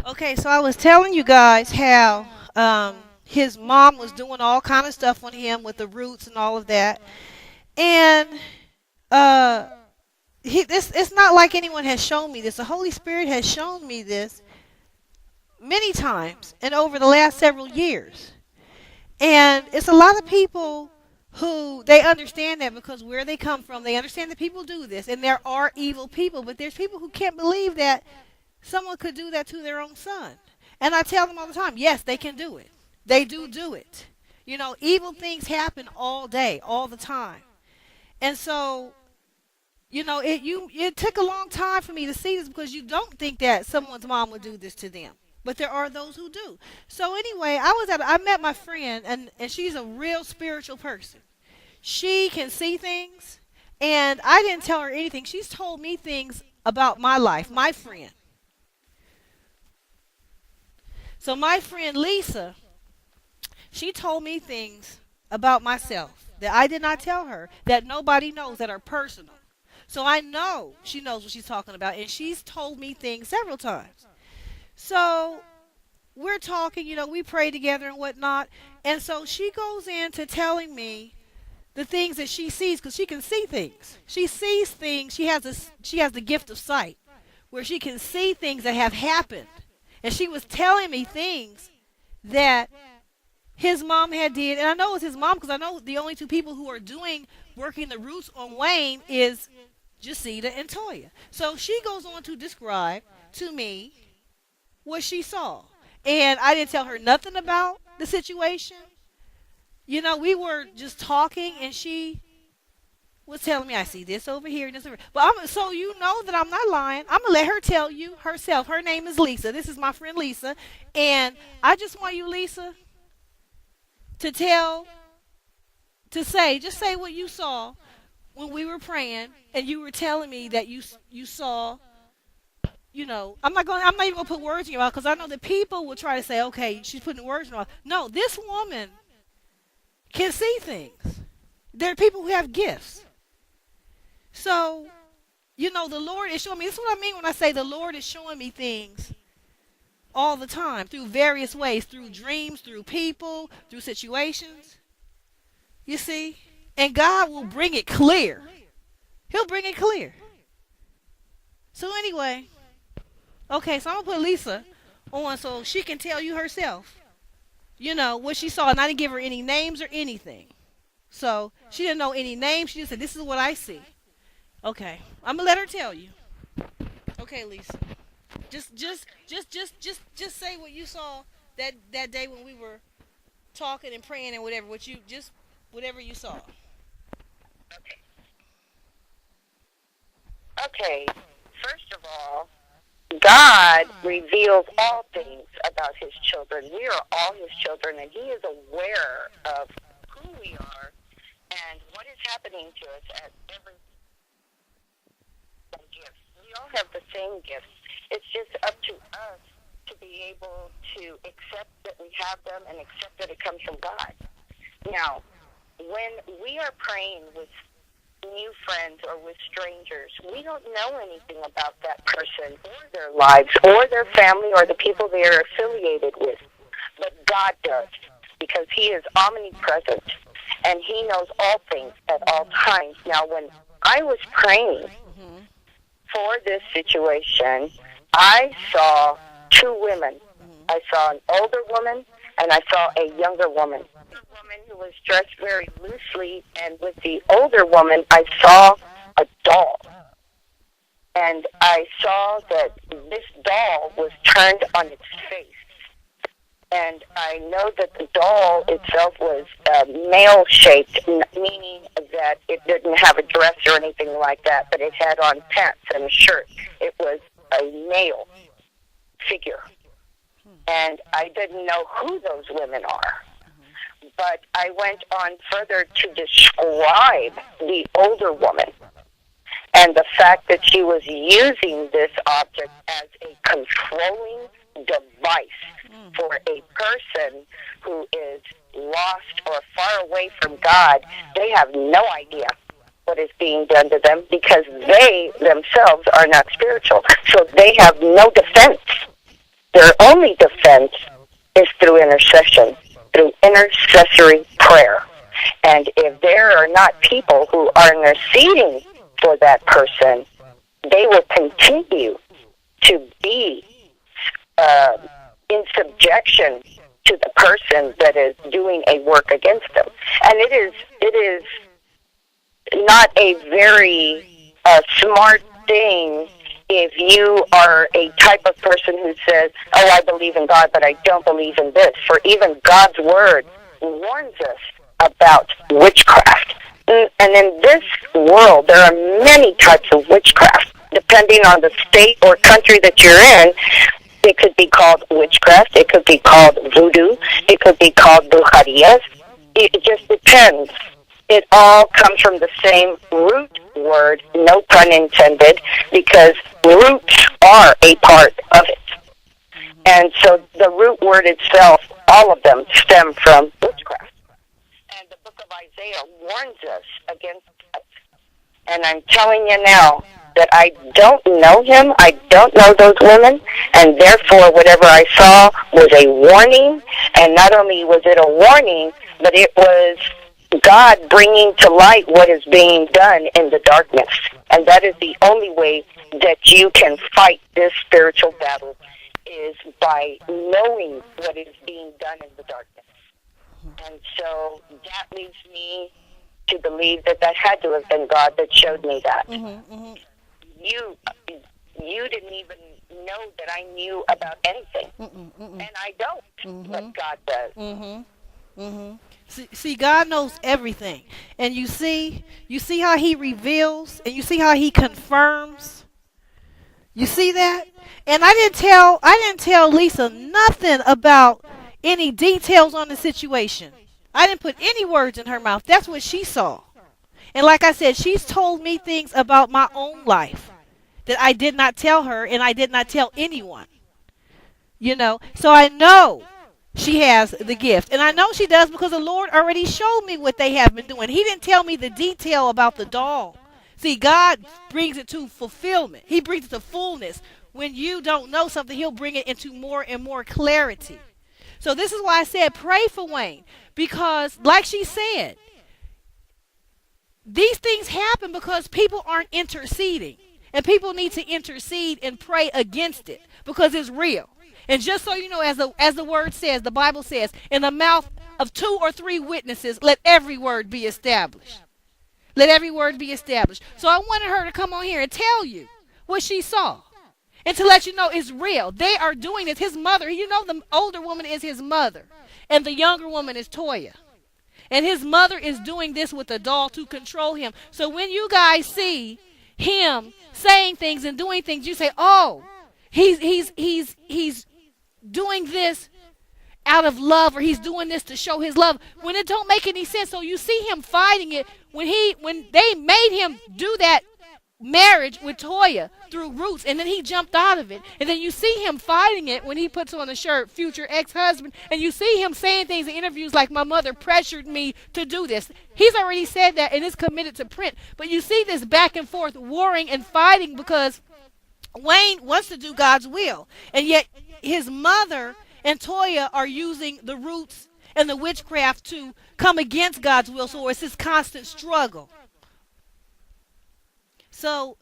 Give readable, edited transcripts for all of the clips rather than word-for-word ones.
Okay, so I was telling you guys how his mom was doing all kind of stuff on him with the roots and all of that, and uh, this it's not like anyone has shown me this. The Holy Spirit has shown me this many times and over the last several years, and it's a lot of people who they understand that because where they come from, they understand that people do this, and there are evil people, but there's people who can't believe that someone could do that to their own son. And I tell them all the time, yes, they can do it. They do it. You know, evil things happen all day, all the time. And so, it took a long time for me to see this because you don't think that someone's mom would do this to them. But there are those who do. So anyway, I met my friend, and she's a real spiritual person. She can see things, and I didn't tell her anything. She's told me things about my life, my friend. So my friend Lisa, she told me things about myself that I did not tell her, that nobody knows, that are personal. So I know she knows what she's talking about, and she's told me things several times. So we're talking, we pray together and whatnot. And so she goes into telling me the things that she sees, because she can see things. She sees things. She has the gift of sight, where she can see things that have happened. And she was telling me things that his mom had did. And I know it's his mom because I know the only two people who are working the roots on Wayne is Jacida and Toya. So she goes on to describe to me what she saw. And I didn't tell her nothing about the situation. We were just talking, and she was telling me, I see this over here and this over here. But so you know that I'm not lying. I'm going to let her tell you herself. Her name is Lisa. This is my friend Lisa. And I just want you, Lisa, to just say what you saw when we were praying, and you were telling me that you saw, I'm not even going to put words in your mouth, because I know that people will try to say, okay, she's putting words in your mouth. No, this woman can see things. There are people who have gifts. So, the Lord is showing me. This is what I mean when I say the Lord is showing me things all the time through various ways, through dreams, through people, through situations. You see? And God will bring it clear. He'll bring it clear. So anyway, okay, so I'm going to put Lisa on so she can tell you herself, what she saw. And I didn't give her any names or anything. So she didn't know any names. She just said, this is what I see. Okay, I'm gonna let her tell you. Okay, Lisa, just say what you saw that day when we were talking and praying and whatever. Whatever you saw. Okay. First of all, God reveals all things about His children. We are all His children, and He is aware of who we are and what is happening to us at every gifts. We all have the same gifts. It's just up to us to be able to accept that we have them and accept that it comes from God. Now, when we are praying with new friends or with strangers, we don't know anything about that person or their lives or their family or the people they are affiliated with. But God does, because He is omnipresent and He knows all things at all times. Now, when I was praying for this situation, I saw two women. I saw an older woman and I saw a younger woman. The woman who was dressed very loosely, and with the older woman, I saw a doll. And I saw that this doll was turned on its face. And I know that the doll itself was male-shaped, meaning that it didn't have a dress or anything like that, but it had on pants and a shirt. It was a male figure. And I didn't know who those women are. But I went on further to describe the older woman and the fact that she was using this object as a controlling device for a person who is lost or far away from God. They have no idea what is being done to them because they themselves are not spiritual. So they have no defense. Their only defense is through intercession, through intercessory prayer. And if there are not people who are interceding for that person, they will continue to be in subjection to the person that is doing a work against them. And it is not a very smart thing if you are a type of person who says, oh, I believe in God, but I don't believe in this. For even God's word warns us about witchcraft. And in this world, there are many types of witchcraft. Depending on the state or country that you're in, it could be called witchcraft, it could be called voodoo, it could be called brujerías. It just depends. It all comes from the same root word, no pun intended, because roots are a part of it. And so the root word itself, all of them stem from witchcraft. And the book of Isaiah warns us against that. And I'm telling you now that I don't know him, I don't know those women, and therefore whatever I saw was a warning. And not only was it a warning, but it was God bringing to light what is being done in the darkness. And that is the only way that you can fight this spiritual battle, is by knowing what is being done in the darkness. And so that leads me to believe that that had to have been God that showed me that. You didn't even know that I knew about anything. And I don't, but God does. See, God knows everything, and you see how He reveals, and you see how He confirms. You see that? And I didn't tell Lisa nothing about any details on the situation. I didn't put any words in her mouth. That's what she saw. And like I said, she's told me things about my own life that I did not tell her, and I did not tell anyone. So I know she has the gift. And I know she does because the Lord already showed me what they have been doing. He didn't tell me the detail about the doll. See, God brings it to fulfillment. He brings it to fullness. When you don't know something, He'll bring it into more and more clarity. So this is why I said pray for Wayne. Because, like she said, these things happen because people aren't interceding. And people need to intercede and pray against it because it's real. And just so you know, as the word says, the Bible says, in the mouth of 2 or 3 witnesses, let every word be established. Let every word be established. So I wanted her to come on here and tell you what she saw. And to let you know it's real. They are doing this. His mother, the older woman is his mother. And the younger woman is Toya. And his mother is doing this with a doll to control him. So when you guys see him saying things and doing things, you say, oh, he's doing this out of love, or he's doing this to show his love, when it don't make any sense. So you see him fighting it when they made him do that marriage with Toya through roots, and then he jumped out of it. And then you see him fighting it when he puts on the shirt future ex-husband, and you see him saying things in interviews like, my mother pressured me to do this. He's already said that, and it's committed to print. But you see this back and forth warring and fighting because Wayne wants to do God's will, and yet his mother and Toya are using the roots and the witchcraft to come against God's will. So it's this constant struggle. So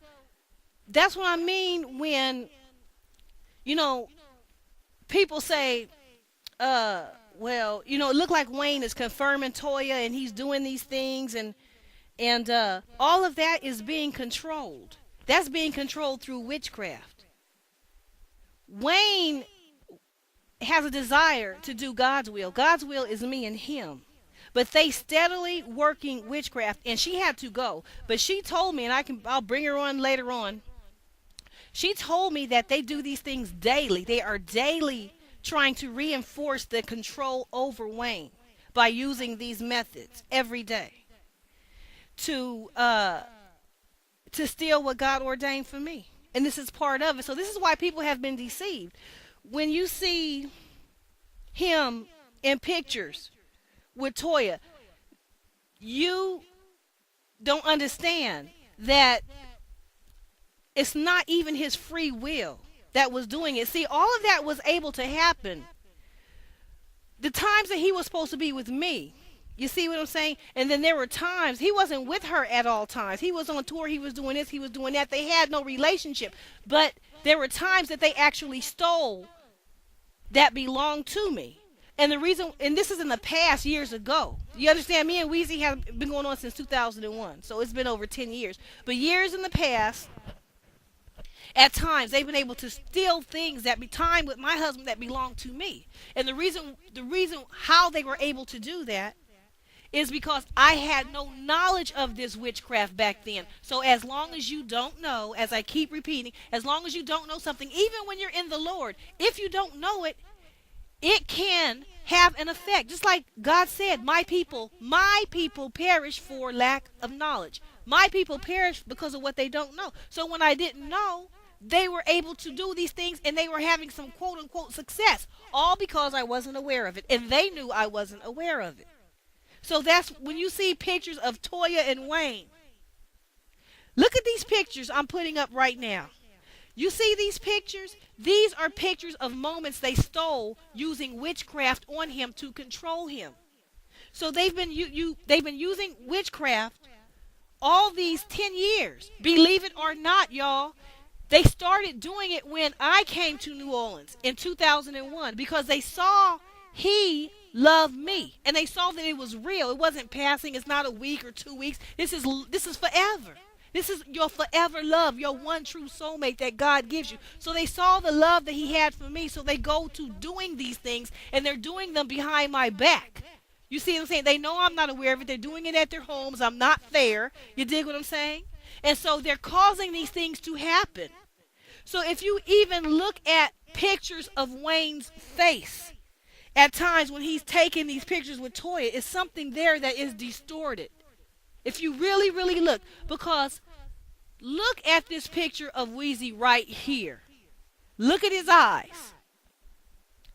that's what I mean when, people say, well, it looked like Wayne is confirming Toya and he's doing these things, and all of that is being controlled. That's being controlled through witchcraft. Wayne has a desire to do God's will. God's will is me and him. But they steadily working witchcraft, and she had to go. But she told me, and I'll bring her on later on. She told me that they do these things daily. They are daily trying to reinforce the control over Wayne by using these methods every day to steal what God ordained for me. And this is part of it. So this is why people have been deceived. When you see him in pictures with Toya, you don't understand that it's not even his free will that was doing it. See, all of that was able to happen the times that he was supposed to be with me. You see what I'm saying? And then there were times he wasn't with her at all times. He was on tour, he was doing this, he was doing that. They had no relationship. But there were times that they actually stole that belonged to me. And the reason, and this is in the past, years ago. You understand? Me and Weezy have been going on since 2001. So it's been over 10 years. But years in the past, at times they've been able to steal things that be time with my husband that belonged to me. And the reason how they were able to do that is because I had no knowledge of this witchcraft back then. So as long as you don't know, as I keep repeating, as long as you don't know something, even when you're in the Lord, if you don't know it, it can have an effect. Just like God said, my people perish for lack of knowledge. My people perish because of what they don't know. So when I didn't know, they were able to do these things and they were having some quote unquote success, all because I wasn't aware of it. And they knew I wasn't aware of it. So that's when you see pictures of Toya and Wayne. Look at these pictures I'm putting up right now. You see these pictures? These are pictures of moments they stole using witchcraft on him to control him. So they've been using witchcraft all these 10 years. Believe it or not, y'all. They started doing it when I came to New Orleans in 2001 because they saw he loved me and they saw that it was real. It wasn't passing. It's not a week or 2 weeks. This is forever. This is your forever love, your one true soulmate that God gives you. So they saw the love that he had for me. So they go to doing these things and they're doing them behind my back. You see what I'm saying? They know I'm not aware of it. They're doing it at their homes. I'm not there. You dig what I'm saying? And so they're causing these things to happen. So if you even look at pictures of Wayne's face, at times when he's taking these pictures with Toya, it's something there that is distorted. If you really, really look, because look at this picture of Weezy right here. Look at his eyes.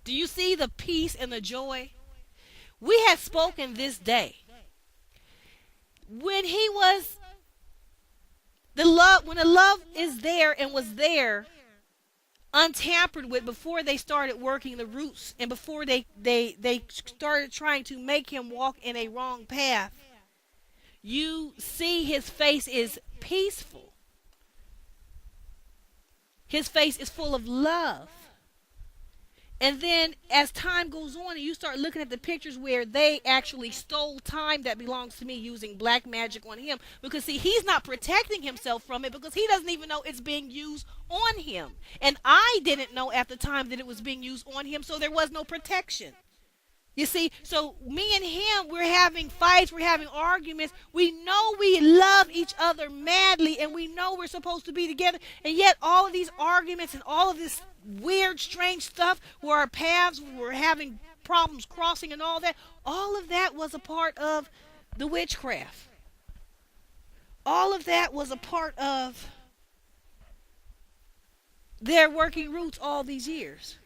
Do you see the peace and the joy? We had spoken this day. When he was, when the love is there and was there, untampered with before they started working the roots and before they started trying to make him walk in a wrong path, you see his face is peaceful. His face is full of love. And then as time goes on and you start looking at the pictures where they actually stole time that belongs to me using black magic on him, because see, he's not protecting himself from it because he doesn't even know it's being used on him. And I didn't know at the time that it was being used on him, so there was no protection. You see, so me and him, we're having fights, we're having arguments. We know we love each other madly and we know we're supposed to be together. And yet all of these arguments and all of this weird, strange stuff where our paths were having problems crossing and all of that was a part of the witchcraft. All of that was a part of their working roots all these years.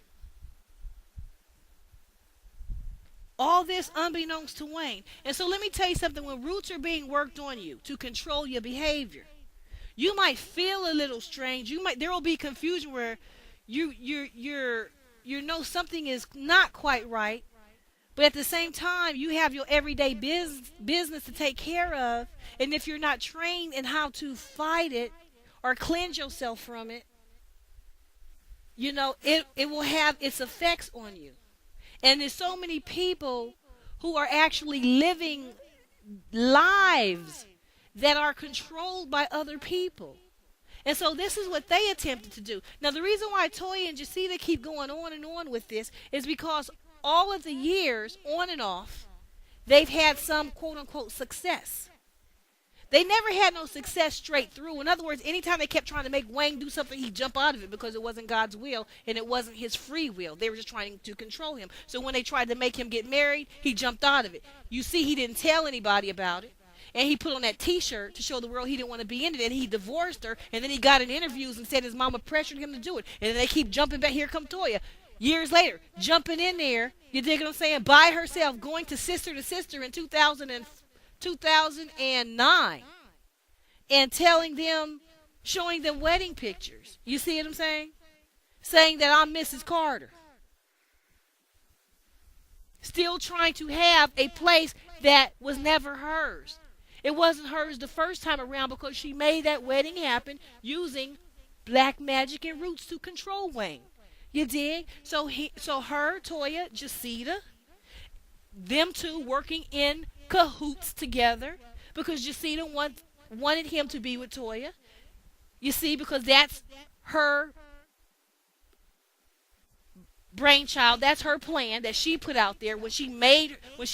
All this unbeknownst to Wayne. And so let me tell you something. When roots are being worked on you to control your behavior, you might feel a little strange. There will be confusion where you know something is not quite right, but at the same time you have your everyday business to take care of. And if you're not trained in how to fight it or cleanse yourself from it, you know, it will have its effects on you. And there's so many people who are actually living lives that are controlled by other people. And so this is what they attempted to do. Now, the reason why Toya and Jacida keep going on and on with this is because all of the years, on and off, they've had some quote-unquote success. They never had no success straight through. In other words, anytime they kept trying to make Wayne do something, he'd jump out of it because it wasn't God's will and it wasn't his free will. They were just trying to control him. So when they tried to make him get married, he jumped out of it. You see, he didn't tell anybody about it. And he put on that T-shirt to show the world he didn't want to be in it. And he divorced her. And then he got in interviews and said his mama pressured him to do it. And then they keep jumping back. Here come Toya. Years later, jumping in there, you dig what I'm saying, by herself, going to sister in 2009. And telling them, showing them wedding pictures. You see what I'm saying? saying that I'm Mrs. Carter, still trying to have a place that was never hers. It wasn't hers the first time around because she made that wedding happen using black magic and roots to control Wayne. You dig? So her, Toya, Jacida, them two working in cahoots together because Jacida wanted him to be with Toya. You see, because that's her brainchild. That's her plan that she put out there when she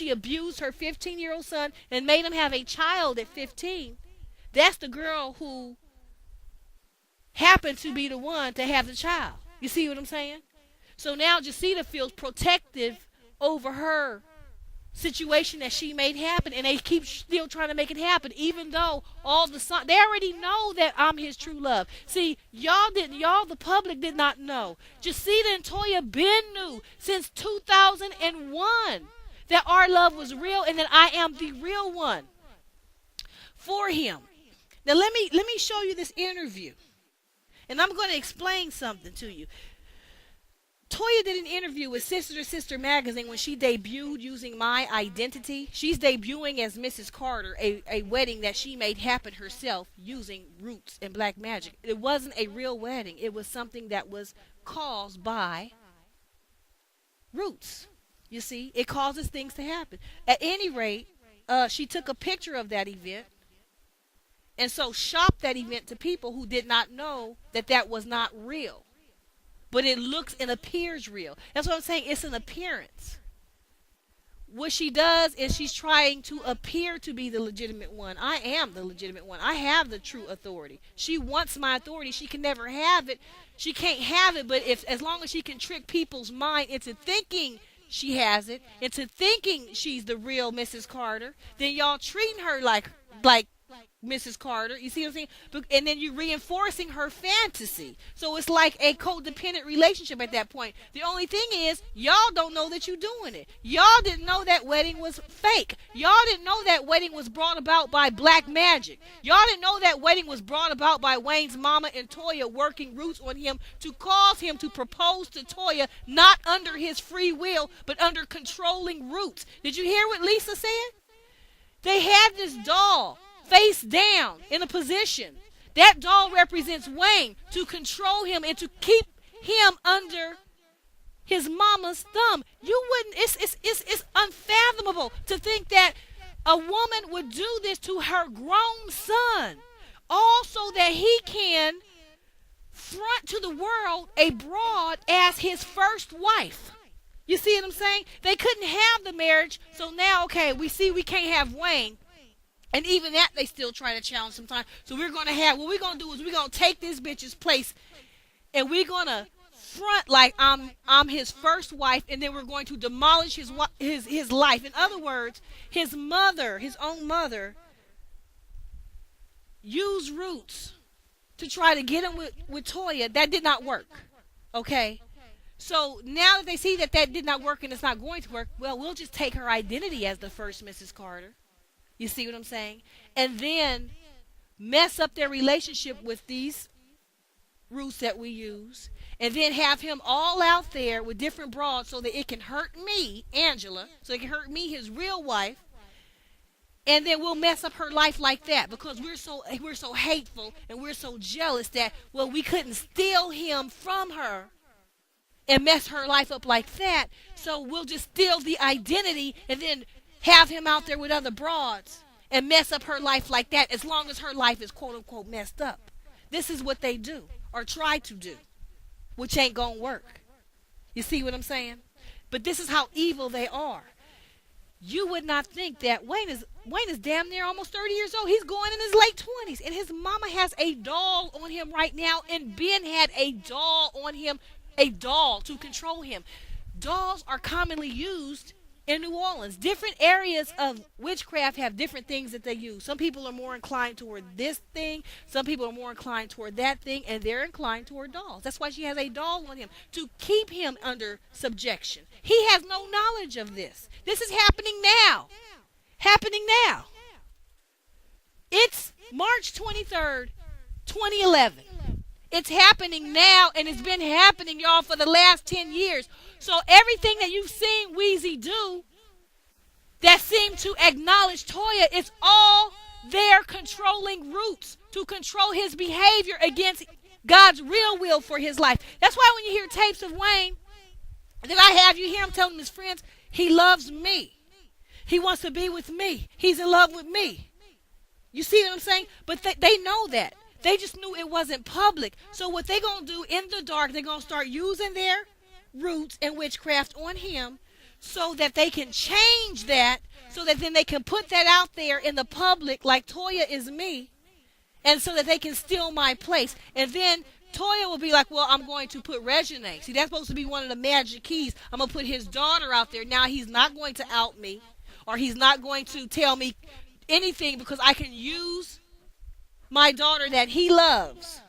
abused her 15-year-old son and made him have a child at 15. That's the girl who happened to be the one to have the child. You see what I'm saying? So now Jacida feels protective over her situation that she made happen, and they keep still trying to make it happen, even though all the son, they already know that I'm his true love. See, y'all the public did not know. Jacida and Toya been knew since 2001 that our love was real and that I am the real one for him. Now let me show you this interview, and I'm going to explain something to you. Toya did an interview with Sister to Sister magazine when she debuted using my identity. She's debuting as Mrs. Carter, a wedding that she made happen herself using roots and black magic. It wasn't a real wedding. It was something that was caused by roots. You see, it causes things to happen. At any rate, she took a picture of that event and so shopped that event to people who did not know that that was not real. But it looks and appears real. That's what I'm saying. It's an appearance. What she does is she's trying to appear to be the legitimate one. I am the legitimate one. I have the true authority. She wants my authority. She can never have it. She can't have it, but as long as she can trick people's mind into thinking she has it, into thinking she's the real Mrs. Carter, then y'all treating her like Mrs. Carter. You see what I'm saying? And then you're reinforcing her fantasy. So it's like a codependent relationship at that point. The only thing is, y'all don't know that you're doing it. Y'all didn't know that wedding was fake. Y'all didn't know that wedding was brought about by black magic. Y'all didn't know that wedding was brought about by Wayne's mama and Toya working roots on him to cause him to propose to Toya, not under his free will, but under controlling roots. Did you hear what Lisa said? They had this doll face down in a position. That doll represents Wayne to control him and to keep him under his mama's thumb. You wouldn't, it's unfathomable to think that a woman would do this to her grown son, all so that he can front to the world a broad as his first wife. You see what I'm saying? They couldn't have the marriage, so now, okay, we see we can't have Wayne. And even that they still try to challenge sometimes. So what we're going to do is we're going to take this bitch's place and we're going to front like I'm his first wife, and then we're going to demolish his life. In other words, his own mother, used roots to try to get him with Toya. That did not work. Okay? So now that they see that did not work and it's not going to work, well, we'll just take her identity as the first Mrs. Carter. You see what I'm saying? And then mess up their relationship with these roots that we use. And then have him all out there with different broads so that it can hurt me, Angela, so it can hurt me, his real wife. And then we'll mess up her life like that because we're so hateful and we're so jealous that, well, we couldn't steal him from her and mess her life up like that. So we'll just steal the identity and then have him out there with other broads and mess up her life like that, as long as her life is quote-unquote messed up. This is what they do, or try to do, which ain't gonna work. You see what I'm saying? But this is how evil they are. You would not think that Wayne is damn near almost 30 years old. He's going in his late 20s, and his mama has a doll on him right now, and Ben had a doll on him, a doll to control him. Dolls are commonly used in New Orleans. Different areas of witchcraft have different things that they use. Some people are more inclined toward this thing. Some people are more inclined toward that thing, and they're inclined toward dolls. That's why she has a doll on him, to keep him under subjection. He has no knowledge of this. This is happening now. Happening now. It's March 23rd, 2011. It's happening now, and it's been happening, y'all, for the last 10 years. So everything that you've seen Weezy do that seem to acknowledge Toya, it's all their controlling roots to control his behavior against God's real will for his life. That's why when you hear tapes of Wayne, that I have, you hear him telling his friends, he loves me. He wants to be with me. He's in love with me. You see what I'm saying? But they know that. They just knew it wasn't public. So what they going to do in the dark, they're going to start using their roots and witchcraft on him so that they can change that, so that then they can put that out there in the public like Toya is me, and so that they can steal my place. And then Toya will be like, well, I'm going to put Regine. See, that's supposed to be one of the magic keys. I'm going to put his daughter out there. Now he's not going to out me, or he's not going to tell me anything, because I can use my daughter that he loves,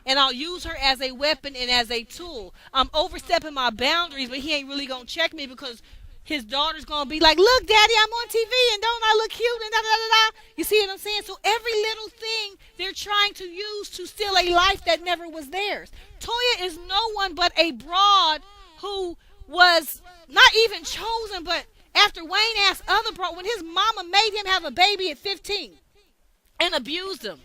and I'll use her as a weapon and as a tool. I'm overstepping my boundaries, but he ain't really going to check me, because his daughter's going to be like, look, Daddy, I'm on TV, and don't I look cute, and da-da-da-da. You see what I'm saying? So every little thing they're trying to use to steal a life that never was theirs. Toya is no one but a broad who was not even chosen, but after Wayne asked other broad, when his mama made him have a baby at 15 and abused him,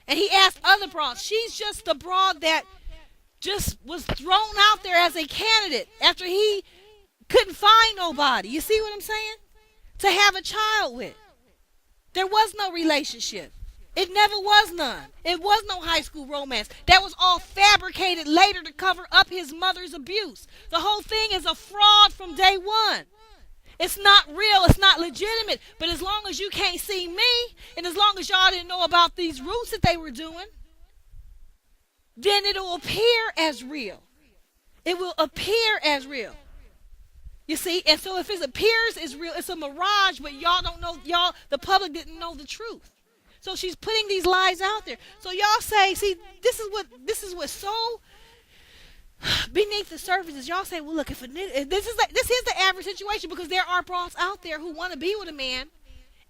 and he asked other broads, she's just the broad that just was thrown out there as a candidate after he couldn't find nobody. You see what I'm saying? To have a child with. There was no relationship. It never was none. It was no high school romance. That was all fabricated later to cover up his mother's abuse. The whole thing is a fraud from day one. It's not real. It's not legitimate. But as long as you can't see me, and as long as y'all didn't know about these roots that they were doing, then it'll appear as real. It will appear as real. You see? And so if it appears as real, it's a mirage, but y'all don't know, the public didn't know the truth. So she's putting these lies out there. So y'all say, see, this is what's so beneath the surface is y'all say, well, look, if this is the average situation, because there are bras out there who want to be with a man,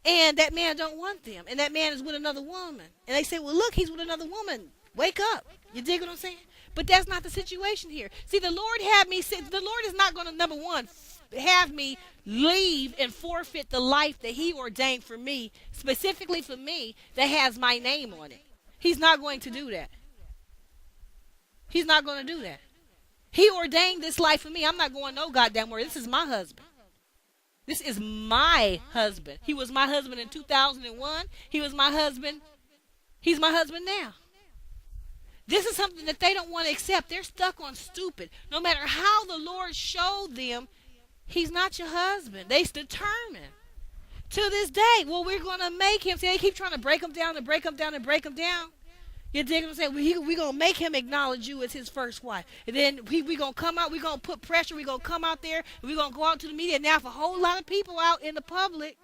and that man don't want them, and that man is with another woman, and they say, well, look, he's with another woman. Wake up. You dig what I'm saying? But that's not the situation here. See, the Lord is not going to, number one, have me leave and forfeit the life that he ordained for me, specifically for me, that has my name on it. He's not going to do that. He's not going to do that. He ordained this life for me. I'm not going no goddamn where. This is my husband. This is my husband. He was my husband in 2001. He was my husband. He's my husband now. This is something that they don't want to accept. They're stuck on stupid. No matter how the Lord showed them, he's not your husband. They're determined. To this day, well, we're going to make him. See, they keep trying to break him down and break him down and break him down. You dig what I'm saying? We're going to make him acknowledge you as his first wife. And then we're going to come out. We're going to put pressure. We're going to come out there. And we're going to go out to the media. Now, if a whole lot of people out in the public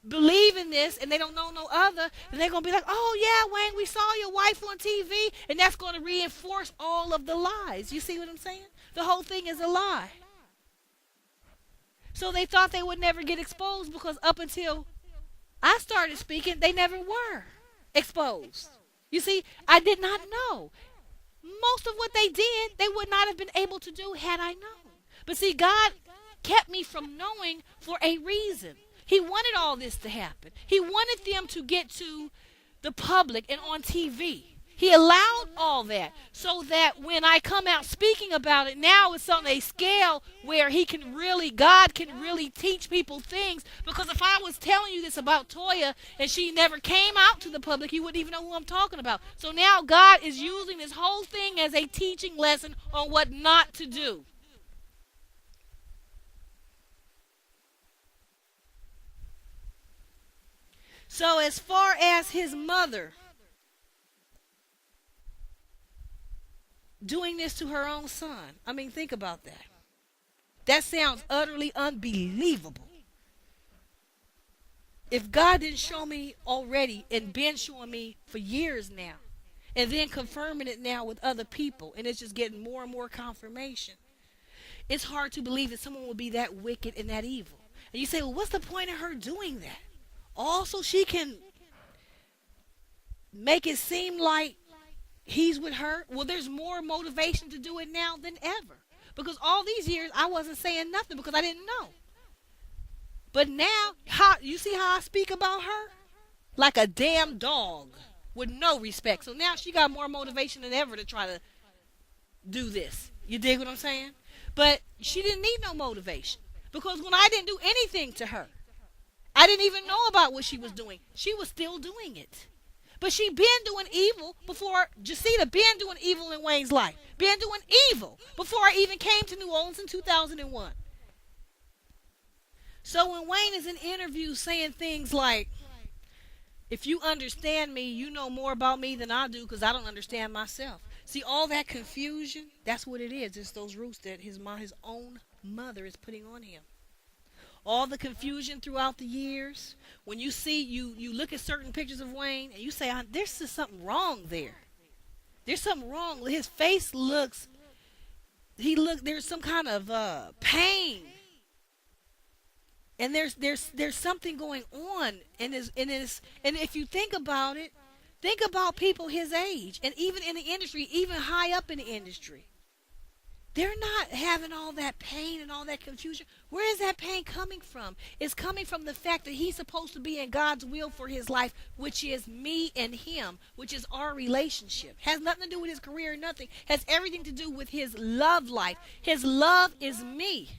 believe in this and they don't know no other, then they're going to be like, oh, yeah, Wayne, we saw your wife on TV. And that's going to reinforce all of the lies. You see what I'm saying? The whole thing is a lie. So they thought they would never get exposed, because up until I started speaking, they never were exposed. You see, I did not know. Most of what they did, they would not have been able to do had I known. But see, God kept me from knowing for a reason. He wanted all this to happen. He wanted them to get to the public and on TV. He allowed all that so that when I come out speaking about it, now it's on a scale where God can really teach people things. Because if I was telling you this about Toya and she never came out to the public, you wouldn't even know who I'm talking about. So now God is using this whole thing as a teaching lesson on what not to do. So as far as his mother doing this to her own son, I mean, think about that. That sounds utterly unbelievable. If God didn't show me already and been showing me for years now, and then confirming it now with other people, and it's just getting more and more confirmation, it's hard to believe that someone will be that wicked and that evil. And you say, well, what's the point of her doing that? Also, she can make it seem like he's with her. Well, there's more motivation to do it now than ever. Because all these years I wasn't saying nothing because I didn't know. But now, how you see how I speak about her? Like a damn dog with no respect. So now she got more motivation than ever to try to do this. You dig what I'm saying? But she didn't need no motivation. Because when I didn't do anything to her, I didn't even know about what she was doing. She was still doing it. But she been doing evil before. Jacida been doing evil in Wayne's life. Been doing evil before I even came to New Orleans in 2001. So when Wayne is in interviews saying things like, if you understand me, you know more about me than I do because I don't understand myself. See, all that confusion, that's what it is. It's those roots that his own mother is putting on him. All the confusion throughout the years. When you see, you look at certain pictures of Wayne and you say, there's just something wrong there. There's something wrong. His face looks, there's some kind of pain. And there's something going on and if you think about it, think about people his age and even in the industry, even high up in the industry. They're not having all that pain and all that confusion. Where is that pain coming from? It's coming from the fact that he's supposed to be in God's will for his life, which is me and him, which is our relationship. Has nothing to do with his career or nothing. Has everything to do with his love life. His love is me.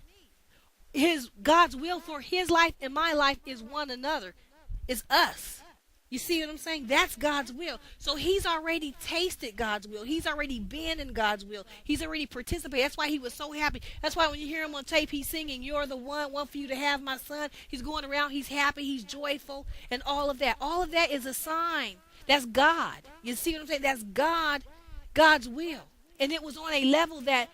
God's will for his life and my life is one another. It's us. You see what I'm saying? That's God's will. So he's already tasted God's will. He's already been in God's will. He's already participated. That's why he was so happy. That's why when you hear him on tape, he's singing, "You're the one for you to have, my son." He's going around, he's happy, he's joyful, and all of that. All of that is a sign. That's God. You see what I'm saying? That's God's will. And it was on a level that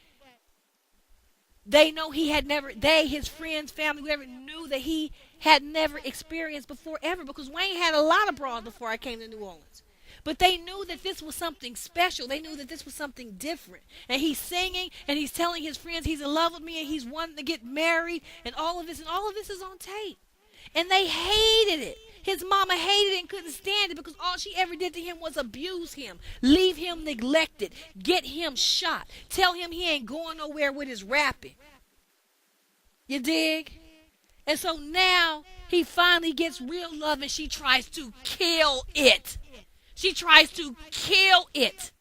they know he had never, his friends, family, whoever, knew that he had never experienced before ever. Because Wayne had a lot of bras before I came to New Orleans. But they knew that this was something special. They knew that this was something different. And he's singing and he's telling his friends he's in love with me and he's wanting to get married and all of this. And all of this is on tape. And they hated it. His mama hated it and couldn't stand it because all she ever did to him was abuse him, leave him neglected, get him shot, tell him he ain't going nowhere with his rapping. You dig? And so now he finally gets real love and she tries to kill it. She tries to kill it.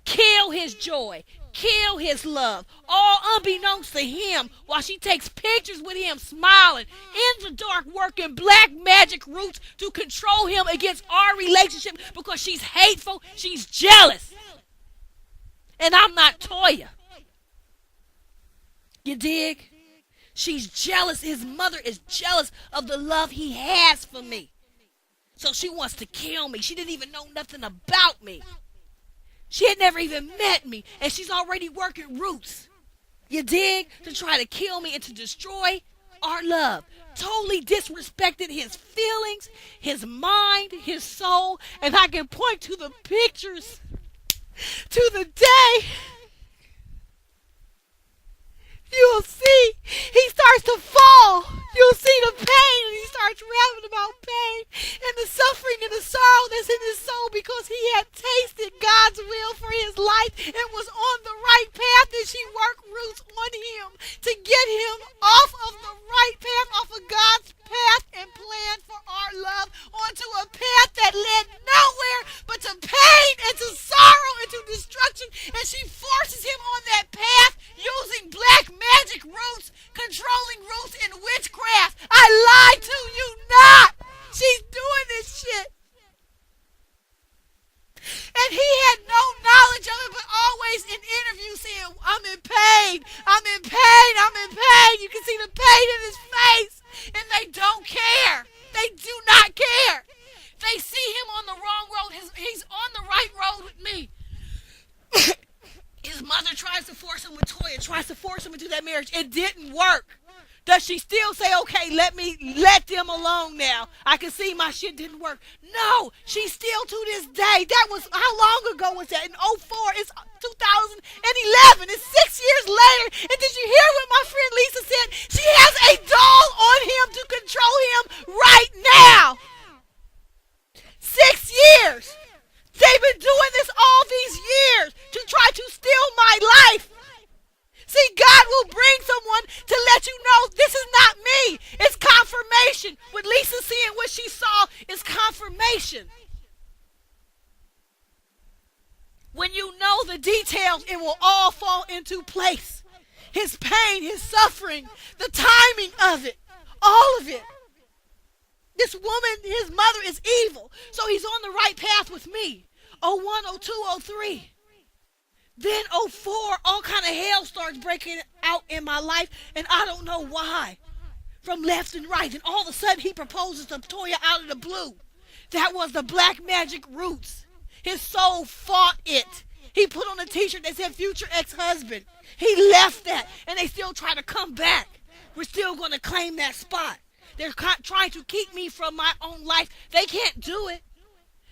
Kill his joy. Kill his love. All unbeknownst to him while she takes pictures with him smiling in the dark working black magic roots to control him against our relationship because she's hateful. She's jealous. And I'm not Toya. You dig? She's jealous. His mother is jealous of the love he has for me. So she wants to kill me. She didn't even know nothing about me. She had never even met me. And she's already working roots. You dig? To try to kill me and to destroy our love. Totally disrespected his feelings, his mind, his soul. And I can point to the pictures to the day. You'll see he starts to fall. You'll see the pain and he starts rapping about pain and the suffering and the sorrow that's in his soul because he had tasted God's will for his life and was on the right path and she worked roots on him to get him off of the right path, off of God's path and plan for our love onto a path that led nowhere but to pain and to sorrow and to destruction, and she forces him on that path using black magic roots, controlling roots in witchcraft. I lied to you not. She's doing this shit. And he had no knowledge of it, but always in interviews saying, I'm in pain, I'm in pain, I'm in pain. You can see the pain in his face. And they don't care. They do not care. They see him on the wrong road. He's on the right road with me. His mother tries to force him with Toya, tries to force him into that marriage. It didn't work. Does she still say, okay, let them alone now? I can see my shit didn't work. No, she still to this day. That was, how long ago was that? In 04, it's 2011. It's 6 years later. And did you hear what my friend Lisa said? She has a doll on him to control him right now. 6 years. They've been doing this all it will all fall into place. His pain, his suffering, the timing of it, all of it. This woman, his mother is evil. So he's on the right path with me. Oh 01, oh 02, oh 03. Then 04, all kind of hell starts breaking out in my life, and I don't know why. From left and right, and all of a sudden he proposes to Toya out of the blue. That was the black magic roots. His soul fought it. He put on a t-shirt that said future ex-husband. He left that, and they still try to come back. We're still going to claim that spot. They're trying to keep me from my own life. They can't do it.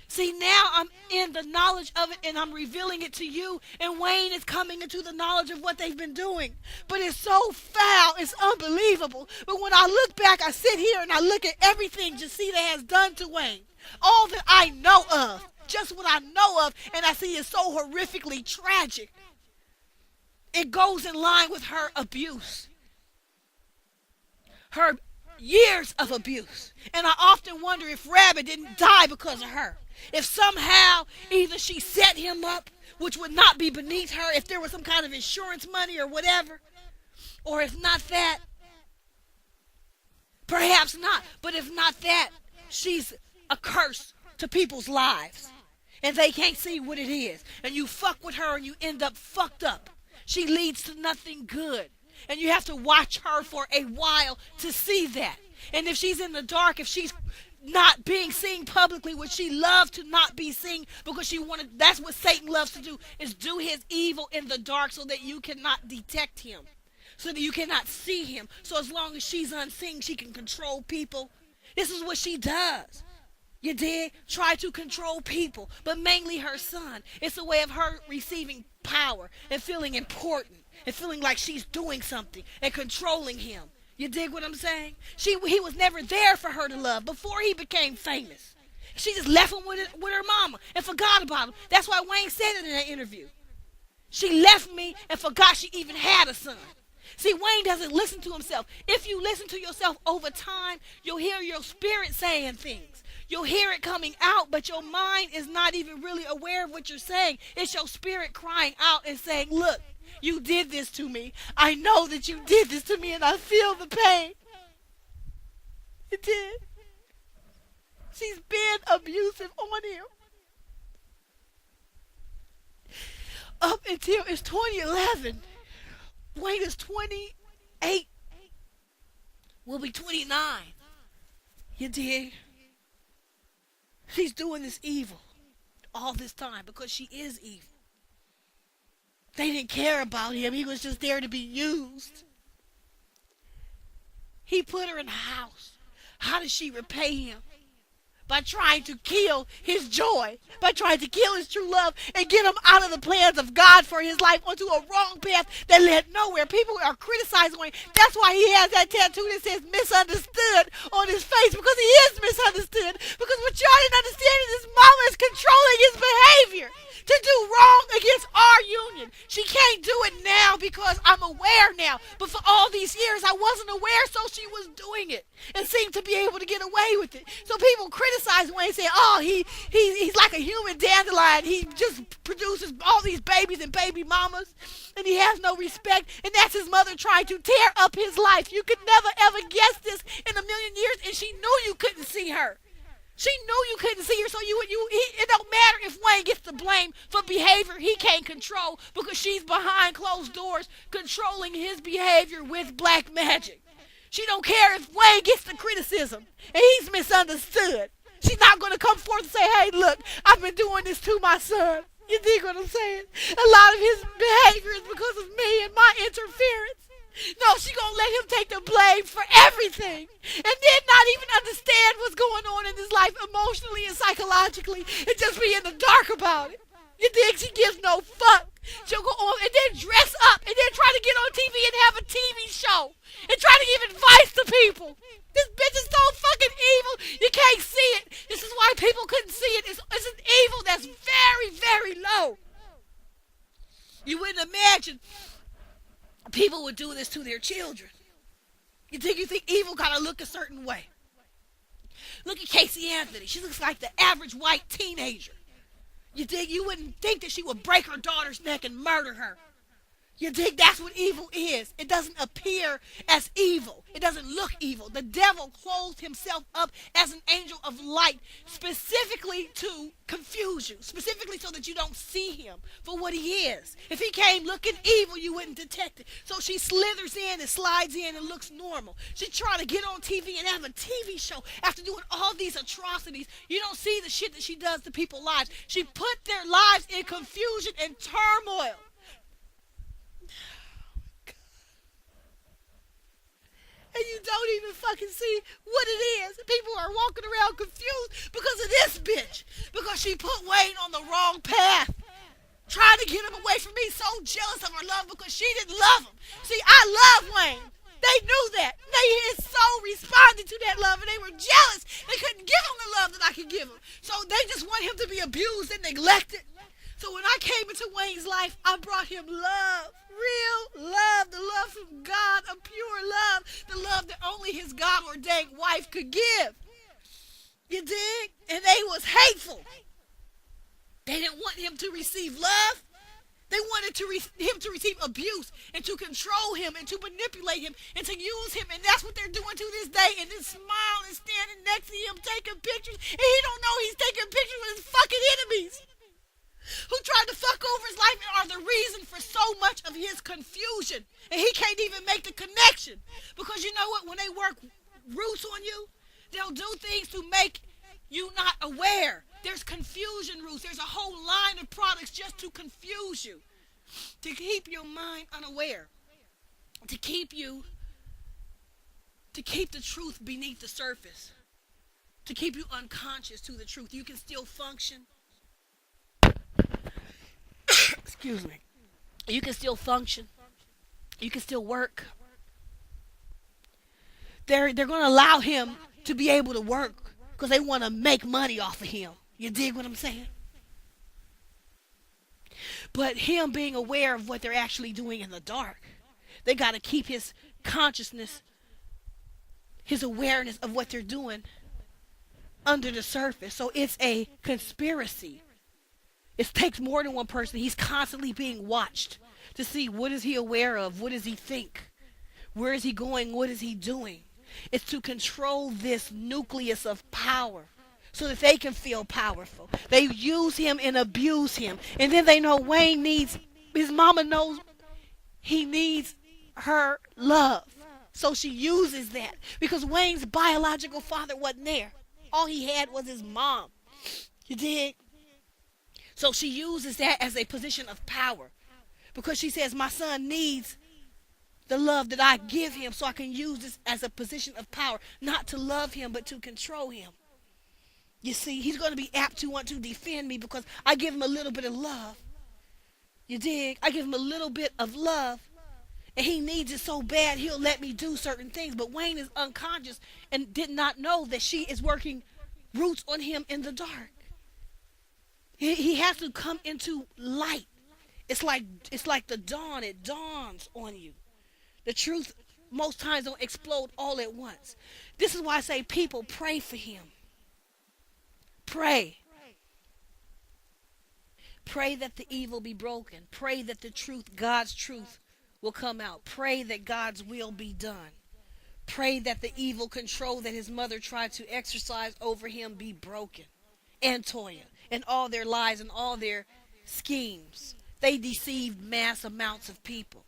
See, now I'm in the knowledge of it, and I'm revealing it to you, and Wayne is coming into the knowledge of what they've been doing. But it's so foul, it's unbelievable. But when I look back, I sit here and I look at everything Jacida has done to Wayne. All that I know of, just what I know of, and I see is so horrifically tragic. It goes in line with her abuse. Her years of abuse. And I often wonder if Rabbit didn't die because of her. If somehow either she set him up, which would not be beneath her, if there was some kind of insurance money or whatever, or if not that, perhaps not, but if not that, she's a curse to people's lives, and they can't see what it is, and you fuck with her and you end up fucked up. She leads to nothing good, and you have to watch her for a while to see that. And if she's in the dark, if she's not being seen publicly, which she loves to not be seen, because she wanted, that's what Satan loves to do, is do his evil in the dark so that you cannot detect him, so that you cannot see him. So as long as she's unseen, she can control people. This is what she does. You dig? Try to control people, but mainly her son. It's a way of her receiving power and feeling important and feeling like she's doing something and controlling him. You dig what I'm saying? He was never there for her to love before he became famous. She just left him with her mama and forgot about him. That's why Wayne said it in that interview. She left me and forgot she even had a son. See, Wayne doesn't listen to himself. If you listen to yourself over time, you'll hear your spirit saying things. You'll hear it coming out, but your mind is not even really aware of what you're saying. It's your spirit crying out and saying, look, you did this to me. I know that you did this to me, and I feel the pain. It did. She's been abusive on him. Up until it's 2011. Wayne is 28. Will be 29. You dig? She's doing this evil all this time because she is evil. They didn't care about him. He was just there to be used. He put her in the house. How did she repay him? By trying to kill his joy, by trying to kill his true love and get him out of the plans of God for his life onto a wrong path that led nowhere. People are criticizing him. That's why he has that tattoo that says misunderstood on his face, because he is misunderstood. Because what y'all didn't understand is his mama is controlling his behavior to do wrong against our union. She can't do it now because I'm aware now. But for all these years, I wasn't aware, so she was doing it and seemed to be able to get away with it. So people criticize Wayne, say, oh, he's like a human dandelion. He just produces all these babies and baby mamas, and he has no respect. And that's his mother trying to tear up his life. You could never, ever guess this in a million years, and she knew you couldn't see her. She knew you couldn't see her, so it don't matter if Wayne gets the blame for behavior he can't control, because she's behind closed doors controlling his behavior with black magic. She don't care if Wayne gets the criticism and he's misunderstood. She's not going to come forth and say, hey, look, I've been doing this to my son. You dig what I'm saying? A lot of his behavior is because of me and my interference. No, she gonna let him take the blame for everything, and then not even understand what's going on in his life emotionally and psychologically, and just be in the dark about it. You think she gives no fuck? She'll go on and then dress up and then try to get on TV and have a TV show and try to give advice to people. This bitch is so fucking evil, you can't see it. This is why people couldn't see it. It's an evil that's very, very low. You wouldn't imagine people would do this to their children. You think evil gotta look a certain way. Look at Casey Anthony. She looks like the average white teenager. You dig? You wouldn't think that she would break her daughter's neck and murder her. You dig? That's what evil is. It doesn't appear as evil. It doesn't look evil. The devil clothed himself up as an angel of light specifically to confuse you, specifically so that you don't see him for what he is. If he came looking evil, you wouldn't detect it. So she slithers in and slides in and looks normal. She tried to get on TV and have a TV show after doing all these atrocities. You don't see the shit that she does to people's lives. She put their lives in confusion and turmoil. And you don't even fucking see what it is. People are walking around confused because of this bitch. Because she put Wayne on the wrong path. Trying to get him away from me. So jealous of her love because she didn't love him. See, I love Wayne. They knew that. His soul responded to that love and they were jealous. They couldn't give him the love that I could give him. So they just want him to be abused and neglected. So when I came into Wayne's life, I brought him love. Real love. The love from God. A pure love. The love that only his God-ordained wife could give. You dig? And they was hateful. They didn't want him to receive love. They wanted him to receive abuse and to control him and to manipulate him and to use him. And that's what they're doing to this day. And this smile is standing next to him taking pictures. And he don't know he's taking pictures with his fucking enemies who tried to fuck over his life and are the reason for so much of his confusion. And he can't even make the connection. Because you know what? When they work roots on you, they'll do things to make you not aware. There's confusion roots. There's a whole line of products just to confuse you. To keep your mind unaware. To keep the truth beneath the surface. To keep you unconscious to the truth. You can still function. Excuse me. You can still function. You can still work. They're going to allow him to be able to work because they want to make money off of him. You dig what I'm saying? But him being aware of what they're actually doing in the dark, they got to keep his consciousness, his awareness of what they're doing under the surface. So it's a conspiracy. It takes more than one person. He's constantly being watched to see what is he aware of, what does he think, where is he going, what is he doing. It's to control this nucleus of power so that they can feel powerful. They use him and abuse him. And then they know Wayne needs, his mama knows he needs her love. So she uses that because Wayne's biological father wasn't there. All he had was his mom. You dig? So she uses that as a position of power because she says, my son needs the love that I give him so I can use this as a position of power, not to love him, but to control him. You see, he's going to be apt to want to defend me because I give him a little bit of love. You dig? I give him a little bit of love and he needs it so bad he'll let me do certain things. But Wayne is unconscious and did not know that she is working roots on him in the dark. He has to come into light. It's like the dawn. It dawns on you. The truth most times don't explode all at once. This is why I say people pray for him. Pray. Pray that the evil be broken. Pray that the truth, God's truth, will come out. Pray that God's will be done. Pray that the evil control that his mother tried to exercise over him be broken. And Toya. And all their lies and all their schemes. They deceived mass amounts of people.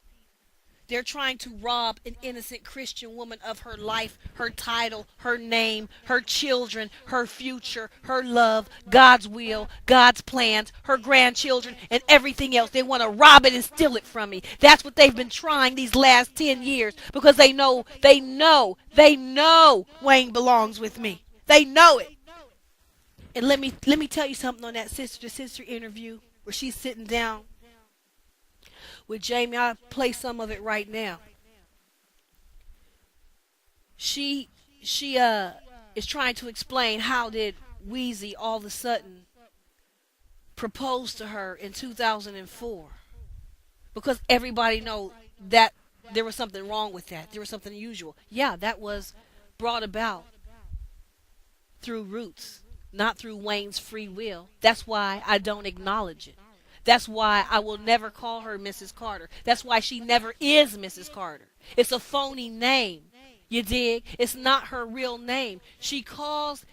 They're trying to rob an innocent Christian woman of her life, her title, her name, her children, her future, her love, God's will, God's plans, her grandchildren, and everything else. They want to rob it and steal it from me. That's what they've been trying these last 10 years because they know Wayne belongs with me. They know it. And let me tell you something on that sister-to-sister interview where she's sitting down with Jamie. I'll play some of it right now. She is trying to explain how did Weezy all of a sudden propose to her in 2004. Because everybody know that there was something wrong with that. There was something unusual. Yeah, that was brought about through roots. not through Wayne's free will. That's why I don't acknowledge it. That's why I will never call her Mrs. Carter. That's why she never is Mrs. Carter. It's a phony name. You dig? It's not her real name. She calls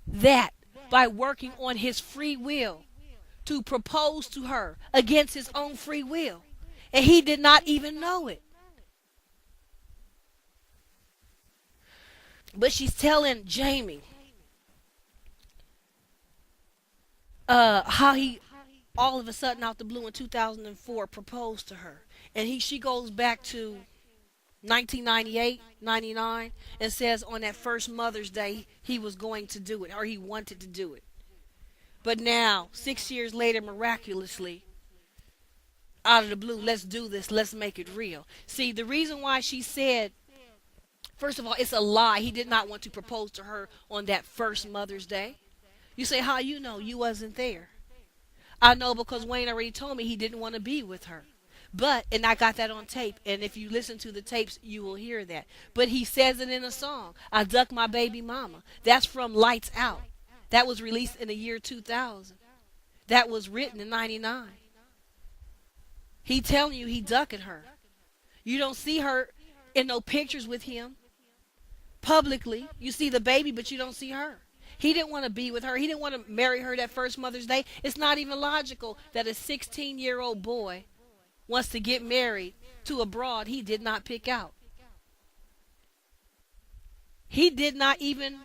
that by working on his free will to propose to her against his own free will. And he did not even know it. But she's telling Jamie how he all of a sudden out the blue in 2004 proposed to her. And she goes back to 1998, 99 and says on that first Mother's Day he was going to do it or he wanted to do it. But now, 6 years later, miraculously, out of the blue, let's do this, let's make it real. See, the reason why she said, first of all, it's a lie. He did not want to propose to her on that first Mother's Day. You say, how you know? You wasn't there. I know because Wayne already told me he didn't want to be with her. But, and I got that on tape, and if you listen to the tapes, you will hear that. But he says it in a song, I ducked my baby mama. That's from Lights Out. That was released in the year 2000. That was written in 99. He telling you he ducking her. You don't see her in no pictures with him publicly. You see the baby, but you don't see her. He didn't want to be with her. He didn't want to marry her that first Mother's Day. It's not even logical that a 16-year-old boy wants to get married to a broad he did not pick out. He did not even,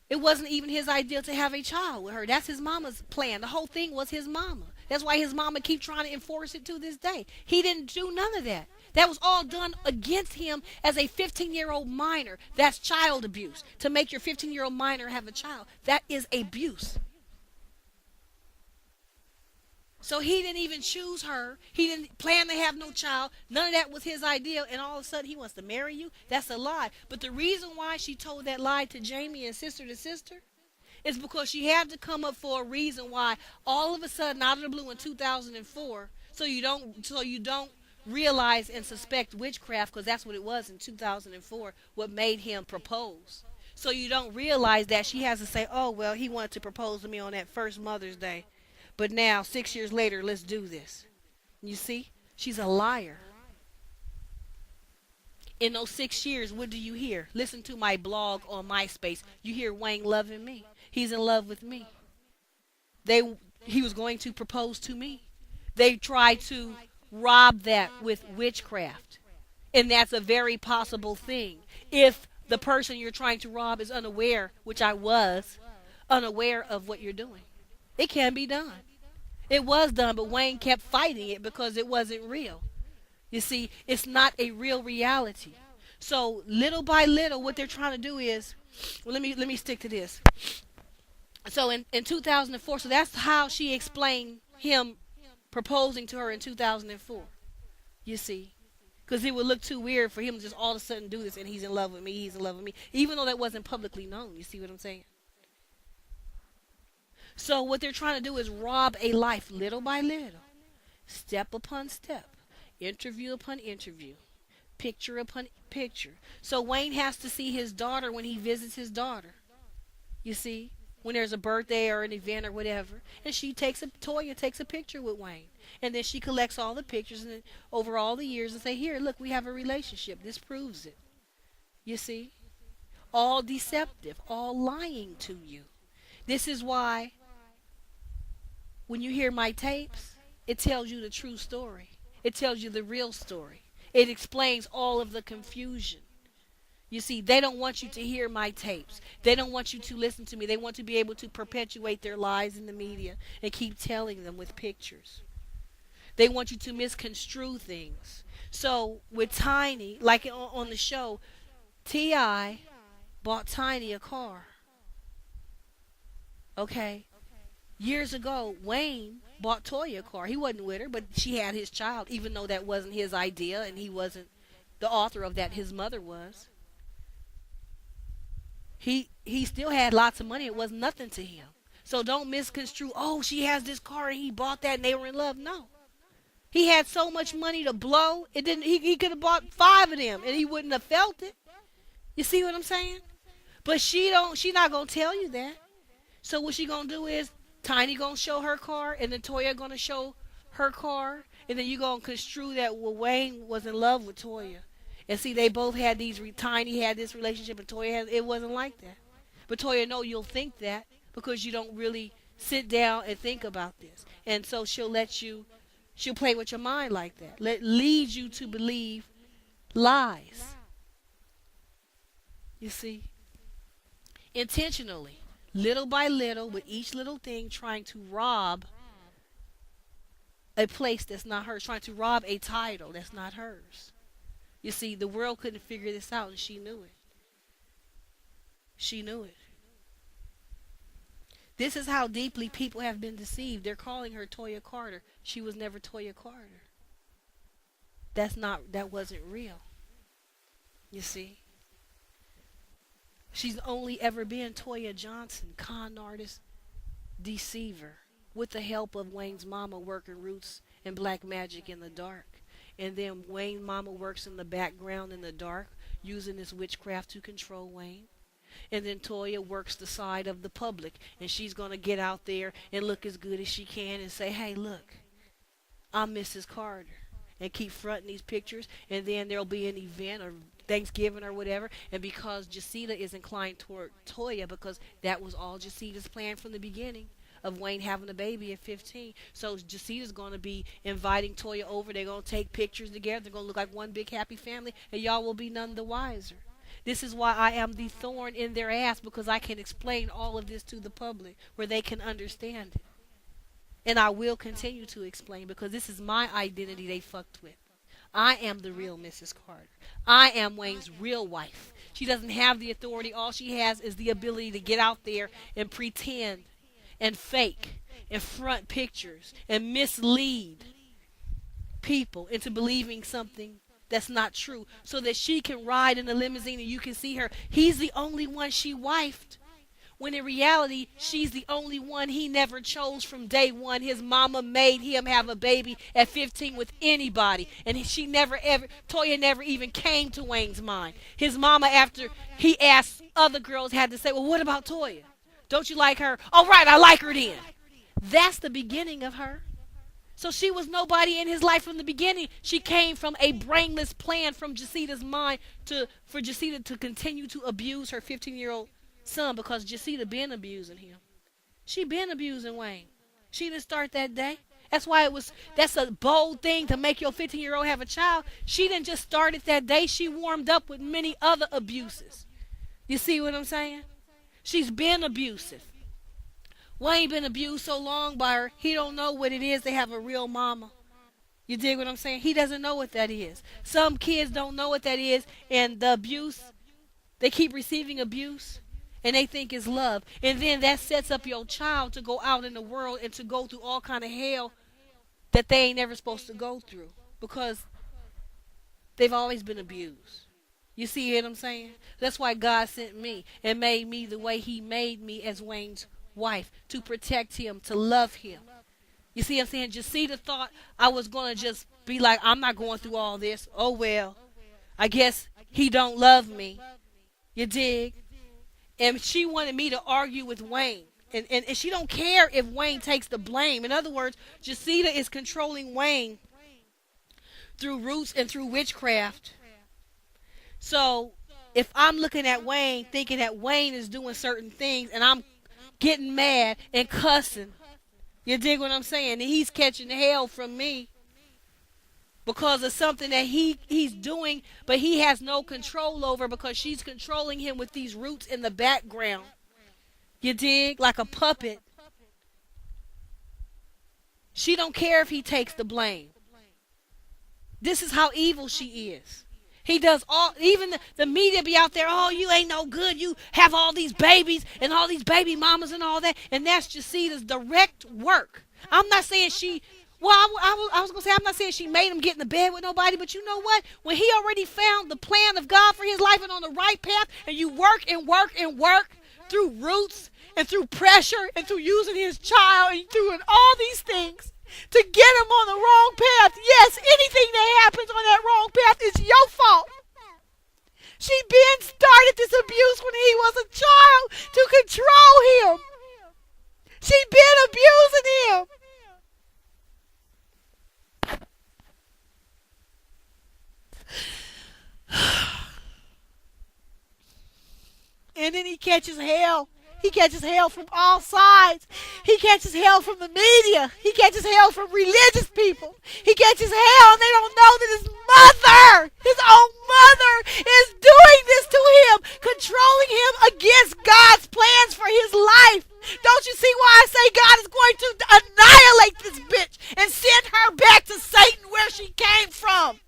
it wasn't even his idea to have a child with her. That's his mama's plan. The whole thing was his mama. That's why his mama keep trying to enforce it to this day. He didn't do none of that. That was all done against him as a 15-year-old minor. That's child abuse. To make your 15-year-old minor have a child, that is abuse. So he didn't even choose her. He didn't plan to have no child. None of that was his idea. And all of a sudden he wants to marry you? That's a lie. But the reason why she told that lie to Jamie and sister to sister is because she had to come up for a reason why all of a sudden out of the blue in 2004, so you don't realize and suspect witchcraft, because that's what it was in 2004, what made him propose. So you don't realize that she has to say, oh, well, he wanted to propose to me on that first Mother's Day. But now, 6 years later, let's do this. You see? She's a liar. In those 6 years, what do you hear? Listen to my blog on MySpace. You hear Wayne loving me. He's in love with me. He was going to propose to me. They tried to rob that with witchcraft. And that's a very possible thing. If the person you're trying to rob is unaware, which I was, unaware of what you're doing. It can be done. It was done, but Wayne kept fighting it because it wasn't real. You see, it's not a real reality. So little by little, what they're trying to do is, well, let me stick to this. So in 2004, so that's how she explained him proposing to her in 2004. You see, because it would look too weird for him to just all of a sudden do this and he's in love with me, he's in love with me, even though that wasn't publicly known. You see what I'm saying? So what they're trying to do is rob a life little by little, step upon step, interview upon interview, picture upon picture. So Wayne has to see his daughter when he visits his daughter. You see, when there's a birthday or an event or whatever, and Toya takes a picture with Wayne, and then she collects all the pictures and over all the years and say, here, look, we have a relationship. This proves it. You see, all deceptive, all lying to you. This is why when you hear my tapes, it tells you the true story. It tells you the real story. It explains all of the confusion. You see, they don't want you to hear my tapes. They don't want you to listen to me. They want to be able to perpetuate their lies in the media and keep telling them with pictures. They want you to misconstrue things. So with Tiny, like on the show, T.I. bought Tiny a car. Okay? Years ago, Wayne bought Toya a car. He wasn't with her, but she had his child, even though that wasn't his idea and he wasn't the author of that. His mother was. He still had lots of money. It was nothing to him. So don't misconstrue, oh, she has this car and he bought that and they were in love. No. He had so much money to blow, he could have bought 5 of them and he wouldn't have felt it. You see what I'm saying? But she not gonna tell you that. So what she gonna do is Tiny gonna show her car, and then Toya gonna show her car, and then you gonna construe that Wayne was in love with Toya. And see, they both had these. Tiny had this relationship, and Toya had. It wasn't like that. But Toya, know you'll think that because you don't really sit down and think about this, and so she'll let you. She'll play with your mind like that. Lead you to believe lies. You see, intentionally, little by little, with each little thing, trying to rob a place that's not hers, trying to rob a title that's not hers. You see, the world couldn't figure this out, and she knew it. She knew it. This is how deeply people have been deceived. They're calling her Toya Carter. She was never Toya Carter. That wasn't real. You see? She's only ever been Toya Johnson, con artist, deceiver, with the help of Wayne's mama working roots and black magic in the dark. And then Wayne's mama works in the background in the dark, using this witchcraft to control Wayne. And then Toya works the side of the public, and she's going to get out there and look as good as she can and say, hey, look, I'm Mrs. Carter, and keep fronting these pictures, and then there'll be an event or Thanksgiving or whatever, and because Jacida is inclined toward Toya, because that was all Jacida's plan from the beginning of Wayne having a baby at 15. So Jacida's going to be inviting Toya over. They're going to take pictures together. They're going to look like one big happy family, and y'all will be none the wiser. This is why I am the thorn in their ass, because I can explain all of this to the public where they can understand it. And I will continue to explain, because this is my identity they fucked with. I am the real Mrs. Carter. I am Wayne's real wife. She doesn't have the authority. All she has is the ability to get out there and pretend and fake and front pictures and mislead people into believing something that's not true, so that she can ride in a limousine and you can see her. He's the only one she wifed, when in reality, she's the only one he never chose from day one. His mama made him have a baby at 15 with anybody, and Toya never even came to Wayne's mind. His mama, after he asked other girls, had to say, well, what about Toya? Don't you like her? All right, I like her then. That's the beginning of her. So she was nobody in his life from the beginning. She came from a brainless plan from Jacida's mind for Jacida to continue to abuse her 15-year-old son, because Jacida been abusing him. She been abusing Wayne. She didn't start that day. That's a bold thing to make your 15-year-old have a child. She didn't just start it that day. She warmed up with many other abuses. You see what I'm saying? She's been abusive. Wayne been abused so long by her, he don't know what it is to have a real mama. You dig what I'm saying? He doesn't know what that is. Some kids don't know what that is, and the abuse, they keep receiving abuse, and they think it's love. And then that sets up your child to go out in the world and to go through all kind of hell that they ain't never supposed to go through, because they've always been abused. You see what I'm saying? That's why God sent me and made me the way he made me as Wayne's wife, to protect him, to love him. You see what I'm saying? Jacida thought I was going to just be like, I'm not going through all this. Oh, well, I guess he don't love me. You dig? And she wanted me to argue with Wayne. And she don't care if Wayne takes the blame. In other words, Jacida is controlling Wayne through roots and through witchcraft. So if I'm looking at Wayne thinking that Wayne is doing certain things, and I'm getting mad and cussing, you dig what I'm saying? And he's catching hell from me because of something that he's doing, but he has no control over, because she's controlling him with these roots in the background. You dig? Like a puppet. She don't care if he takes the blame. This is how evil she is. He does all, even the media be out there, oh, you ain't no good. You have all these babies and all these baby mamas and all that. And that's Jacida's direct work. I'm not saying I was going to say, I'm not saying she made him get in the bed with nobody, but you know what? When he already found the plan of God for his life and on the right path, and you work and work and work through roots and through pressure and through using his child and doing all these things to get him on the wrong path. Yes, anything that happens on that wrong path is your fault. She been started this abuse when he was a And then he catches hell. He catches hell from all sides. He catches hell from the media. He catches hell from religious people. He catches hell and they don't know that his own mother, is doing this to him, controlling him against God's plans for his life. Don't you see why I say God is going to annihilate this bitch and send her back to Satan where she came from?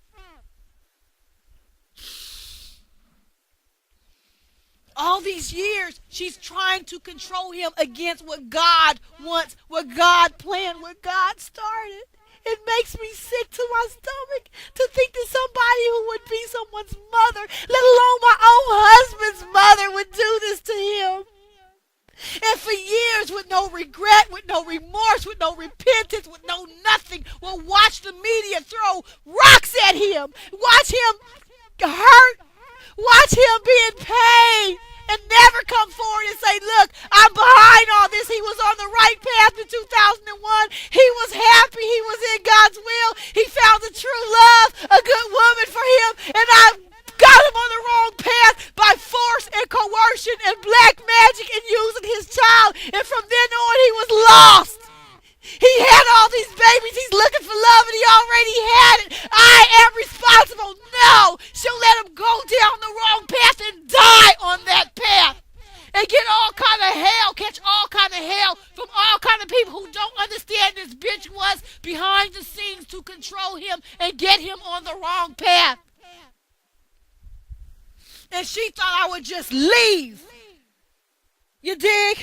All these years, she's trying to control him against what God wants, what God planned, what God started. It makes me sick to my stomach to think that somebody who would be someone's mother, let alone my own husband's mother, would do this to him. And for years, with no regret, with no remorse, with no repentance, with no nothing, will watch the media throw rocks at him, watch him hurt, watch him be in pain, and never come forward and say, look, I'm behind all this. He was on the right path in 2001. He was happy. He was in God's will. He found the true love, a good woman for him, and I got him on the wrong path by force and coercion and black magic and using his child. And from then on, he was lost. He had all these babies. He's looking for love, and he already had it. I am responsible. No, she'll let him go down the wrong path and die on that path and get all kind of hell, catch all kind of hell from all kind of people who don't understand this bitch was behind the scenes to control him and get him on the wrong path. And she thought I would just leave. You dig?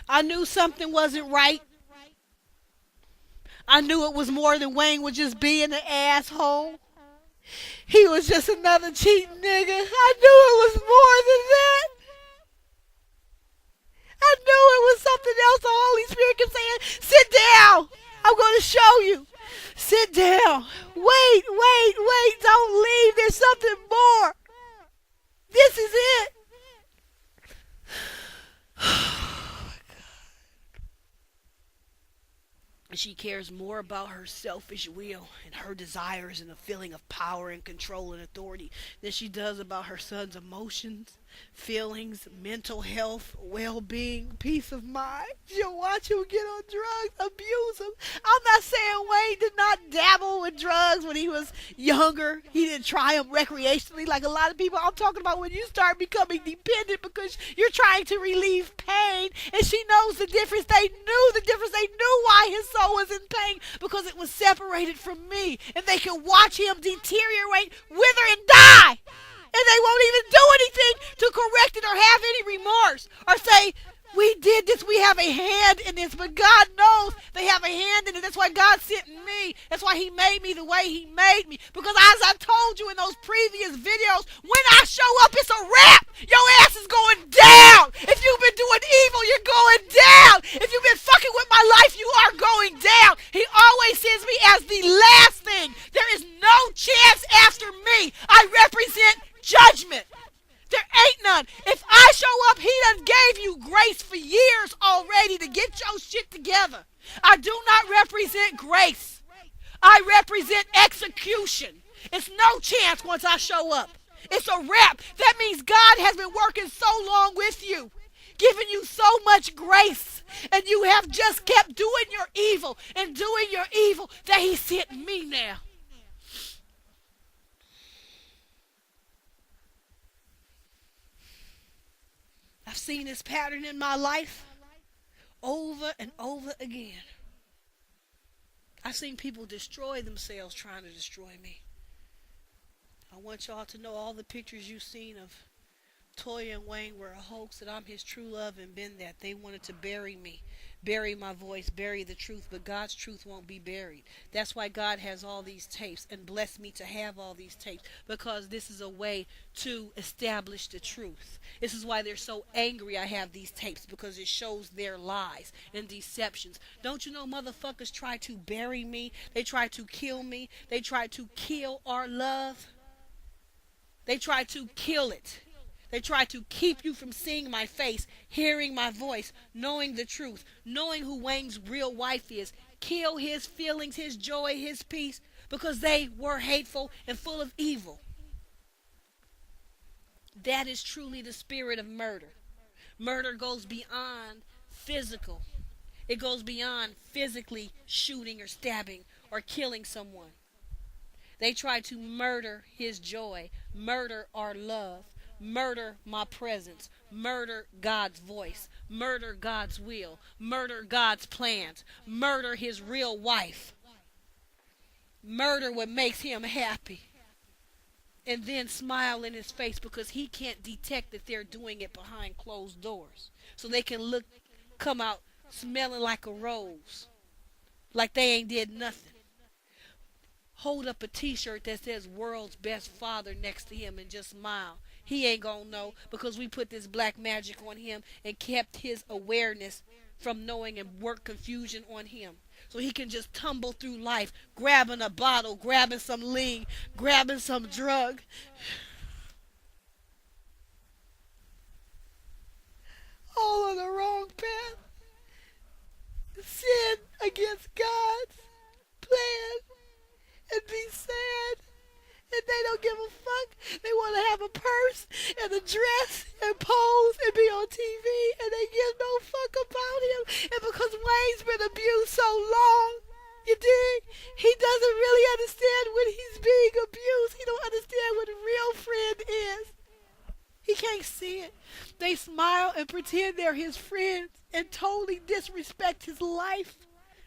I knew something wasn't right. I knew it was more than Wayne was just being an asshole. He was just another cheating nigga. I knew it was more than that. I knew it was something else. The Holy Spirit kept saying, sit down. I'm going to show you. Sit down. Wait. Don't leave. There's something more. This is it. She cares more about her selfish will and her desires and the feeling of power and control and authority than she does about her son's emotions, feelings, mental health, well-being, peace of mind. She'll watch him get on drugs, abuse him. I'm not saying Wayne did not dabble with drugs when he was younger. He didn't try them recreationally like a lot of people. I'm talking about when you start becoming dependent because you're trying to relieve pain, and she knows the difference. They knew the difference. They knew why his soul was in pain, because it was separated from me, and they could watch him deteriorate, wither, and die, and they won't even do anything to correct it or have any remorse or say, we did this, we have a hand in this. But God knows they have a hand in it. That's why God sent me. That's why he made me the way he made me. Because as I told you in those previous videos, when I show up, it's a wrap. Your ass is going down. If you've been doing evil, you're going down. If you've been fucking with my life, you are going down. He always sends me as the last thing. There is no chance after me. I represent judgment. There ain't none. If I show up, he done gave you grace for years already to get your shit together. I do not represent grace. I represent execution. It's no chance once I show up. It's a wrap. That means God has been working so long with you, giving you so much grace, and you have just kept doing your evil and doing your evil that he sent me now. I've seen this pattern in my life over and over again. I've seen people destroy themselves trying to destroy me. I want y'all to know all the pictures you've seen of Toya and Wayne were a hoax, that I'm his true love and been that. They wanted to bury me, bury my voice, bury the truth, but God's truth won't be buried. That's why God has all these tapes and blessed me to have all these tapes, because this is a way to establish the truth. This is why they're so angry I have these tapes, because it shows their lies and deceptions. Don't you know motherfuckers try to bury me? They try to kill me. They try to kill our love. They try to kill it. They try to keep you from seeing my face, hearing my voice, knowing the truth, knowing who Wayne's real wife is, kill his feelings, his joy, his peace, because they were hateful and full of evil. That is truly the spirit of murder. Murder goes beyond physical. It goes beyond physically shooting or stabbing or killing someone. They try to murder his joy, murder our love, murder my presence, murder God's voice, murder God's will, murder God's plans, murder his real wife, murder what makes him happy, and then smile in his face because he can't detect that they're doing it behind closed doors. So they can come out smelling like a rose, like they ain't did nothing. Hold up a t-shirt that says world's best father next to him and just smile. He ain't gonna know because we put this black magic on him and kept his awareness from knowing and work confusion on him. So he can just tumble through life, grabbing a bottle, grabbing some lean, grabbing some drug. All on the wrong path. Sin against God's plan and be sad. And they don't give a fuck. They want to have a purse and a dress and pose and be on TV, and they give no fuck about him. And because Wayne's been abused so long, you dig? He doesn't really understand when he's being abused. He don't understand what a real friend is. He can't see it. They smile and pretend they're his friends and totally disrespect his life.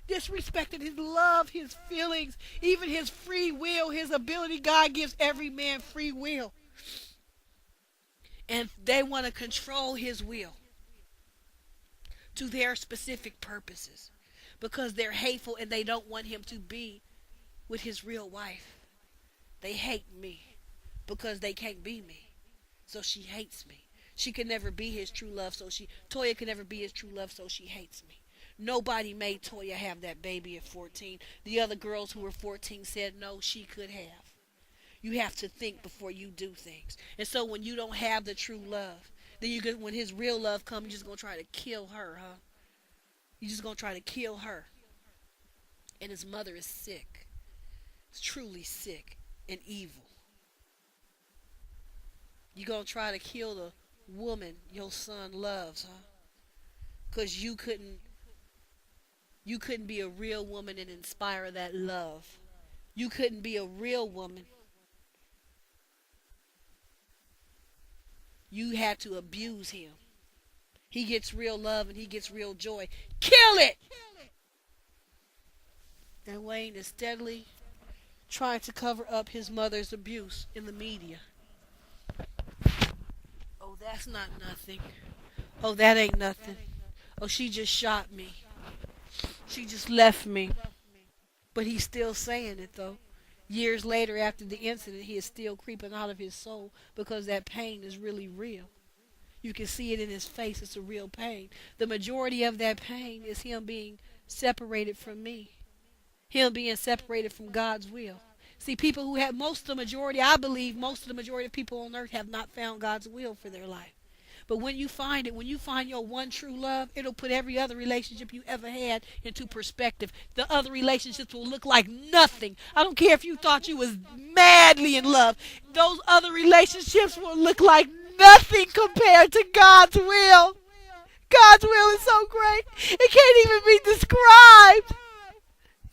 Disrespected his love, his feelings, even his free will, his ability. God gives every man free will. And they want to control his will to their specific purposes because they're hateful and they don't want him to be with his real wife. They hate me because they can't be me. So she hates me. She can never be his true love, Toya can never be his true love, so she hates me. Nobody made Toya have that baby at 14. The other girls who were 14 said no, she could have. You have to think before you do things. And so when you don't have the true love, then when his real love comes, you're just going to try to kill her, huh? You're just going to try to kill her. And his mother is sick. It's truly sick and evil. You're going to try to kill the woman your son loves, huh? Because you couldn't be a real woman and inspire that love. You couldn't be a real woman. You had to abuse him. He gets real love and he gets real joy. Kill it! And Wayne is steadily trying to cover up his mother's abuse in the media. Oh, that's not nothing. Oh, that ain't nothing. Oh, she just shot me. She just left me. But he's still saying it, though. Years later, after the incident, he is still creeping out of his soul because that pain is really real. You can see it in his face. It's a real pain. The majority of that pain is him being separated from me. Him being separated from God's will. See, people who have I believe most of the majority of people on earth have not found God's will for their life. But when you find your one true love, it'll put every other relationship you ever had into perspective. The other relationships will look like nothing. I don't care if you thought you was madly in love. Those other relationships will look like nothing compared to God's will. God's will is so great. It can't even be described.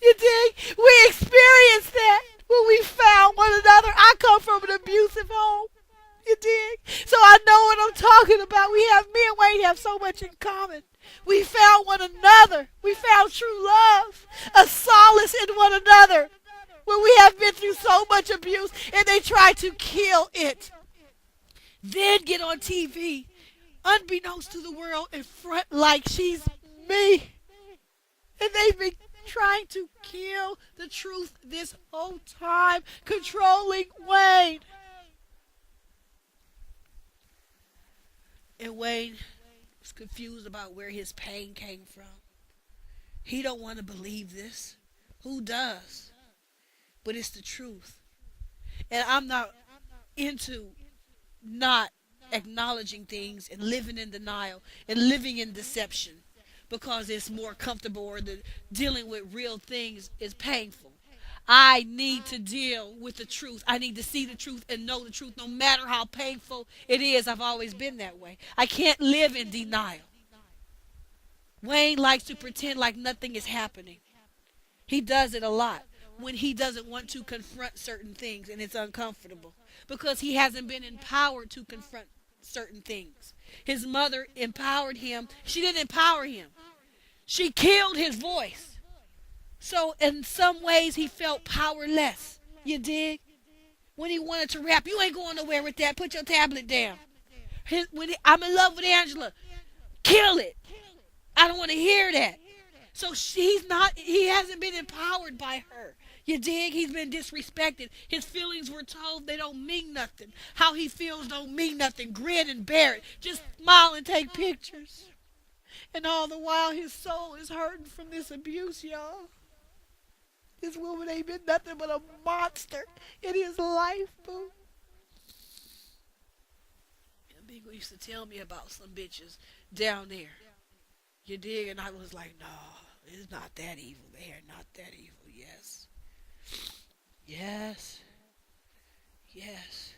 You dig? We experienced that when we found one another. I come from an abusive home. You dig? So I know what I'm talking about. Me and Wayne have so much in common. We found one another. We found true love, a solace in one another when we have been through so much abuse and they try to kill it. Then get on TV, unbeknownst to the world, in front like she's me. And they've been trying to kill the truth this whole time, controlling Wayne. And Wayne was confused about where his pain came from. He don't want to believe this. Who does? But it's the truth. And I'm not into not acknowledging things and living in denial and living in deception. because it's more comfortable, or the dealing with real things is painful. I need to deal with the truth. I need to see the truth and know the truth no matter how painful it is. I've always been that way. I can't live in denial. Wayne likes to pretend like nothing is happening. He does it a lot when he doesn't want to confront certain things and it's uncomfortable because he hasn't been empowered to confront certain things. His mother empowered him. She didn't empower him. She killed his voice. So in some ways he felt powerless. You dig? When he wanted to rap, you ain't going nowhere with that. Put your tablet down. I'm in love with Angela. Kill it. I don't want to hear that. So he hasn't been empowered by her. You dig? He's been disrespected. His feelings were told they don't mean nothing. How he feels don't mean nothing. Grin and bear it. Just smile and take pictures. And all the while his soul is hurting from this abuse, y'all. This woman ain't been nothing but a monster in his life, boo. And people used to tell me about some bitches down there. You dig? And I was like, no, it's not that evil. They're not that evil. Yes. Yes. Yes.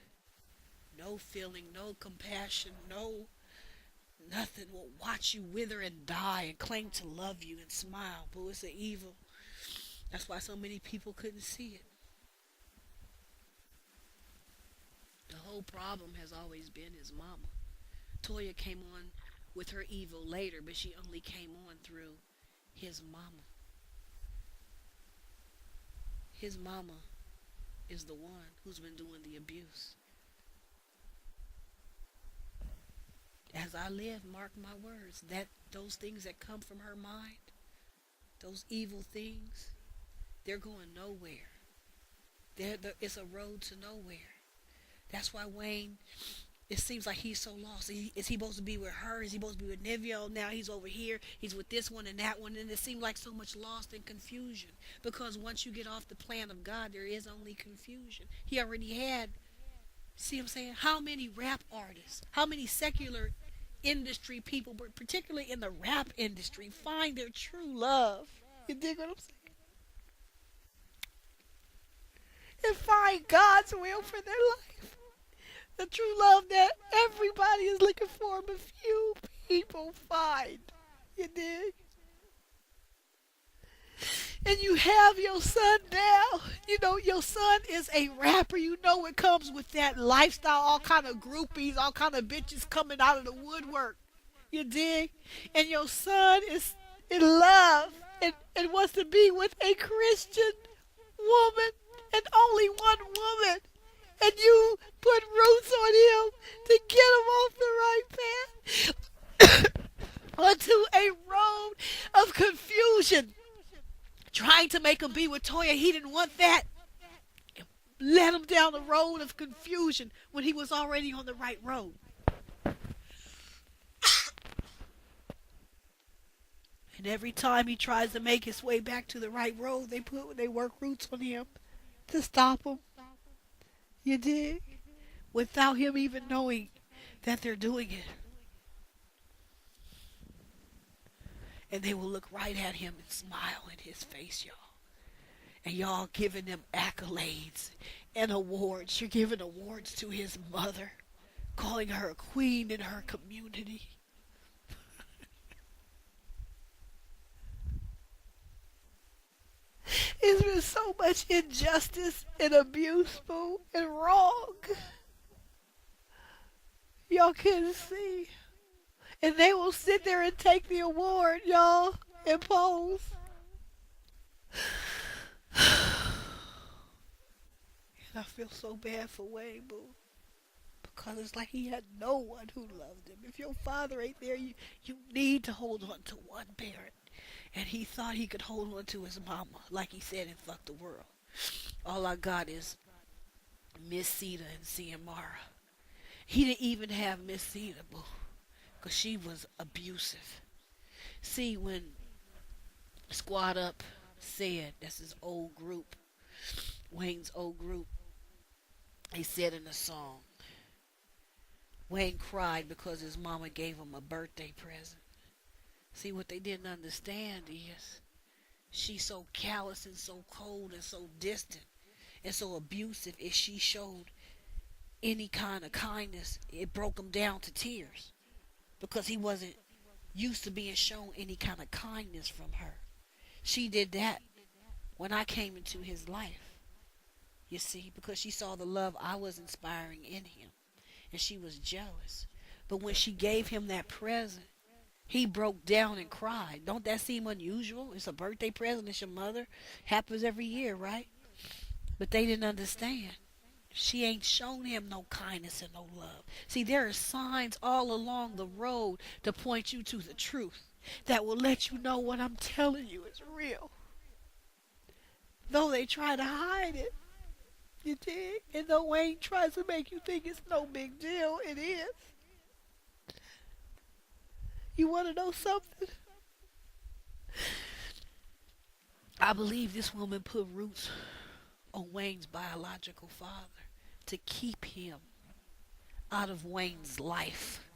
No feeling, no compassion, no nothing will watch you wither and die and claim to love you and smile. Boo, it's an evil. That's why so many people couldn't see it. The whole problem has always been his mama. Toya came on with her evil later, but she only came on through his mama. His mama is the one who's been doing the abuse. As I live, mark my words, that those things that come from her mind, those evil things, they're going nowhere. It's a road to nowhere. That's why Wayne, it seems like he's so lost. Is he supposed to be with her? Is he supposed to be with Nivio? Now he's over here. He's with this one and that one. And it seems like so much lost and confusion. Because once you get off the plan of God, there is only confusion. He already had, see what I'm saying? How many rap artists, how many secular industry people, but particularly in the rap industry, find their true love? You dig what I'm saying? And find God's will for their life. The true love that everybody is looking for, but few people find. You dig? And you have your son now. You know, your son is a rapper. You know it comes with that lifestyle, all kind of groupies, all kind of bitches coming out of the woodwork. You dig? And your son is in love and wants to be with a Christian woman and only one woman. And you put roots on him to get him off the right path onto a road of confusion. Trying to make him be with Toya, he didn't want that. Led him down the road of confusion when he was already on the right road. And every time he tries to make his way back to the right road, they work roots on him to stop him. You dig? Without him even knowing that they're doing it. And they will look right at him and smile in his face, y'all. And y'all giving them accolades and awards. You're giving awards to his mother, calling her a queen in her community. There's been so much injustice and abuse, boo, and wrong. Y'all couldn't see. And they will sit there and take the award, y'all, and pose. And I feel so bad for Wayne, boo. Because it's like he had no one who loved him. If your father ain't there, you need to hold on to one parent. And he thought he could hold on to his mama, like he said, and fuck the world. All I got is Miss Cedar and Ciamara. He didn't even have Miss Cedar, boo, because she was abusive. See, when Squad Up said, that's his old group, Wayne's old group, he said in the song, Wayne cried because his mama gave him a birthday present. See, what they didn't understand is she's so callous and so cold and so distant and so abusive. If she showed any kind of kindness, it broke him down to tears because he wasn't used to being shown any kind of kindness from her. She did that when I came into his life, you see, because she saw the love I was inspiring in him, and she was jealous. But when she gave him that present, he broke down and cried. Don't that seem unusual? It's a birthday present. It's your mother. Happens every year, right? But they didn't understand. She ain't shown him no kindness and no love. See, there are signs all along the road to point you to the truth that will let you know what I'm telling you is real. Though they try to hide it, you dig? And though Wayne tries to make you think it's no big deal, it is. You want to know something? I believe this woman put roots on Wayne's biological father to keep him out of Wayne's life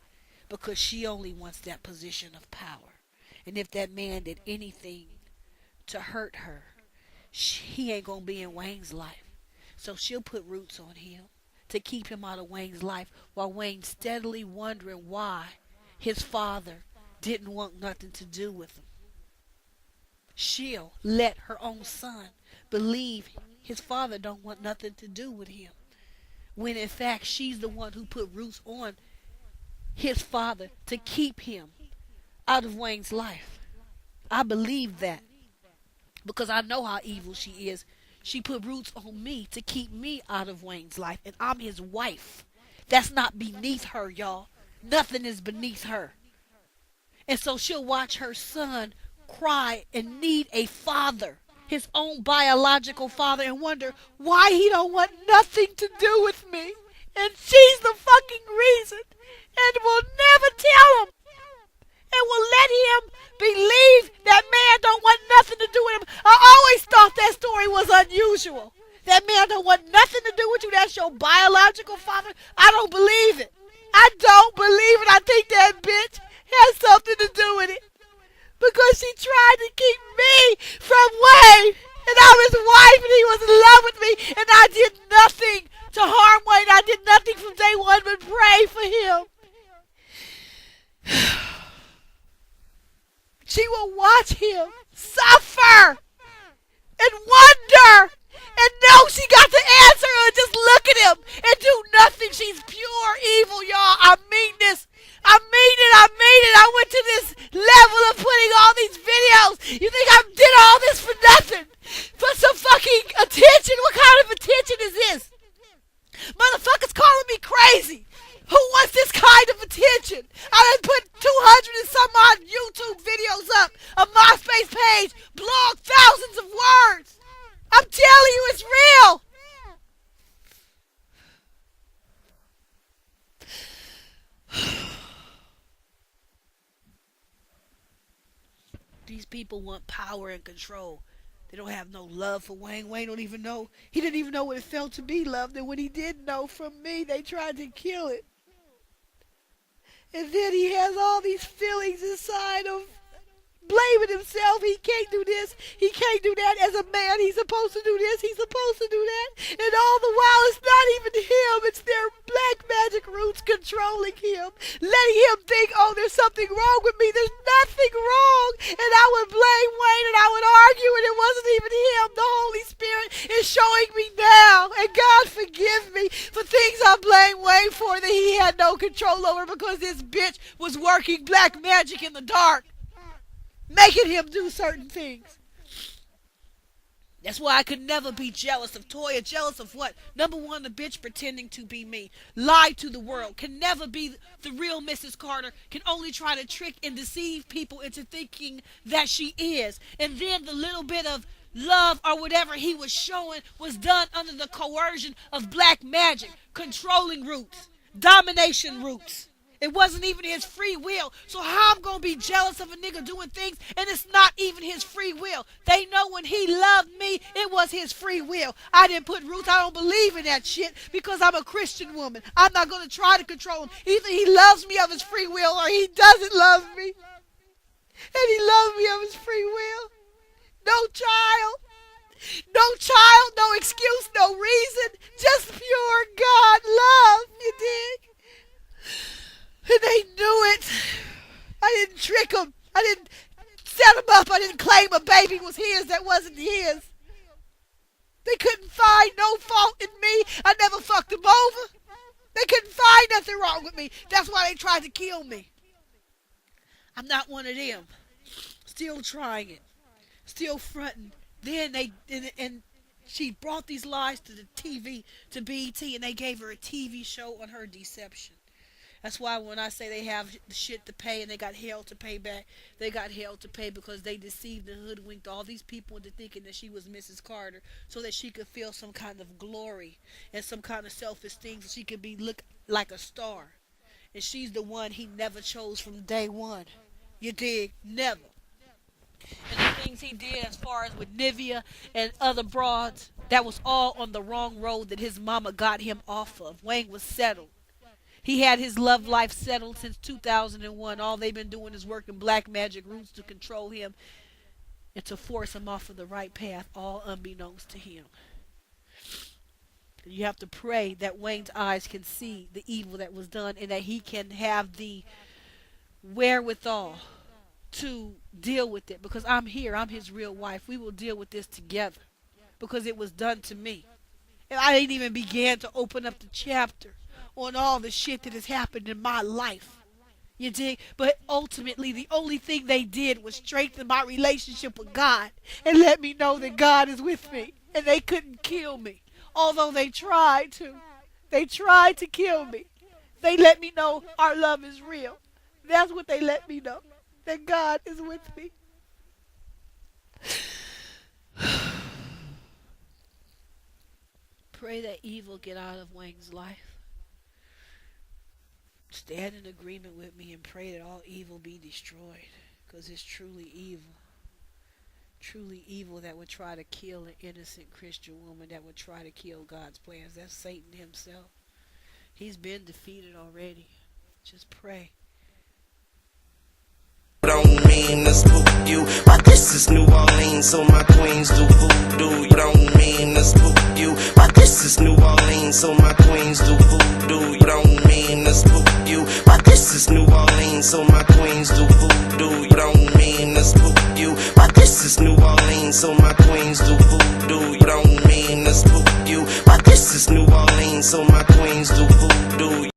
because she only wants that position of power. And if that man did anything to hurt her, he ain't going to be in Wayne's life. So she'll put roots on him to keep him out of Wayne's life while Wayne's steadily wondering why his father didn't want nothing to do with him. She'll let her own son believe his father don't want nothing to do with him, when in fact she's the one who put roots on his father to keep him out of Wayne's life. I believe that because I know how evil she is. She put roots on me to keep me out of Wayne's life, and I'm his wife. That's not beneath her, y'all. Nothing is beneath her. And so she'll watch her son cry and need a father, his own biological father, and wonder why he don't want nothing to do with me. And she's the fucking reason. And will never tell him. And will let him believe that man don't want nothing to do with him. I always thought that story was unusual. That man don't want nothing to do with you. That's your biological father. I don't believe it. I don't believe it. I think that bitch has something to do with it. Because she tried to keep me from Wayne. And I'm his wife and he was in love with me. And I did nothing to harm Wayne. I did nothing from day one but pray for him. She will watch him suffer and wonder and know she got the answer and just look at him and do nothing. She's pure evil, y'all. I mean this. I mean it. I mean it. I went to this level of putting all these videos. You think I did all this for nothing? For some fucking attention? What kind of attention is this? Motherfuckers calling me crazy. Who wants this kind of attention? I done put 200 and some odd YouTube videos up, a MySpace page, blog, thousands of words. I'm telling you, it's real. These people want power and control. They don't have no love for Wayne. Wayne don't even know. He didn't even know what it felt to be loved. And when he did know from me, they tried to kill it. And then he has all these feelings inside of blaming himself. He can't do this. He can't do that. As a man, he's supposed to do this. He's supposed to do that. And all the while, it's not even him. It's their black magic roots controlling him. Letting him think, oh, there's something wrong with me. There's nothing wrong. And I would blame Wayne and I would argue and it wasn't even him. The Holy Spirit is showing me now. And God forgive me for things I blame Wayne for that he had no control over because this bitch was working black magic in the dark. Making him do certain things. That's why I could never be jealous of Toya. Jealous of what? Number one, the bitch pretending to be me. Lied to the world. Can never be the real Mrs. Carter. Can only try to trick and deceive people into thinking that she is. And then the little bit of love or whatever he was showing was done under the coercion of black magic. Controlling roots. Domination roots. It wasn't even his free will. So how I'm going to be jealous of a nigga doing things and it's not even his free will? They know when he loved me, it was his free will. I didn't put roots. I don't believe in that shit because I'm a Christian woman. I'm not going to try to control him. Either he loves me of his free will or he doesn't love me. And he loved me of his free will. No child. No child, no excuse, no reason. Just pure God love. You dig? And they knew it. I didn't trick them. I didn't set them up. I didn't claim a baby was his that wasn't his. They couldn't find no fault in me. I never fucked them over. They couldn't find nothing wrong with me. That's why they tried to kill me. I'm not one of them. Still trying it. Still fronting. Then and she brought these lies to the TV, to b.e.t, and they gave her a TV show on her deception. That's why when I say they have the shit to pay and they got hell to pay back, they got hell to pay because they deceived and hoodwinked all these people into thinking that she was Mrs. Carter so that she could feel some kind of glory and some kind of self-esteem so she could be look like a star. And she's the one he never chose from day one. You dig? Never. And the things he did as far as with Nivea and other broads, that was all on the wrong road that his mama got him off of. Wayne was settled. He had his love life settled since 2001. All they've been doing is working black magic roots to control him and to force him off of the right path, all unbeknownst to him. You have to pray that Wayne's eyes can see the evil that was done and that he can have the wherewithal to deal with it because I'm here. I'm his real wife. We will deal with this together because it was done to me. And I didn't even begin to open up the chapter on all the shit that has happened in my life. You dig? But ultimately, the only thing they did was strengthen my relationship with God and let me know that God is with me. And they couldn't kill me, although they tried to. They tried to kill me. They let me know our love is real. That's what they let me know, that God is with me. Pray that evil get out of Wang's life. Stand in agreement with me and pray that all evil be destroyed. Because it's truly evil. Truly evil that would try to kill an innocent Christian woman, that would try to kill God's plans. That's Satan himself. He's been defeated already. Just pray. Don't mean to spook you, but this is New Orleans, so my queens do voodoo. You don't mean to spook you, but this is New Orleans, so my queens do voodoo. You don't mean to spook you, but this is New Orleans, so my queens do voodoo. You don't mean to spook you, but this is New Orleans, so my queens do voodoo. You don't mean to spook you, but this is New Orleans, so my queens do voodoo.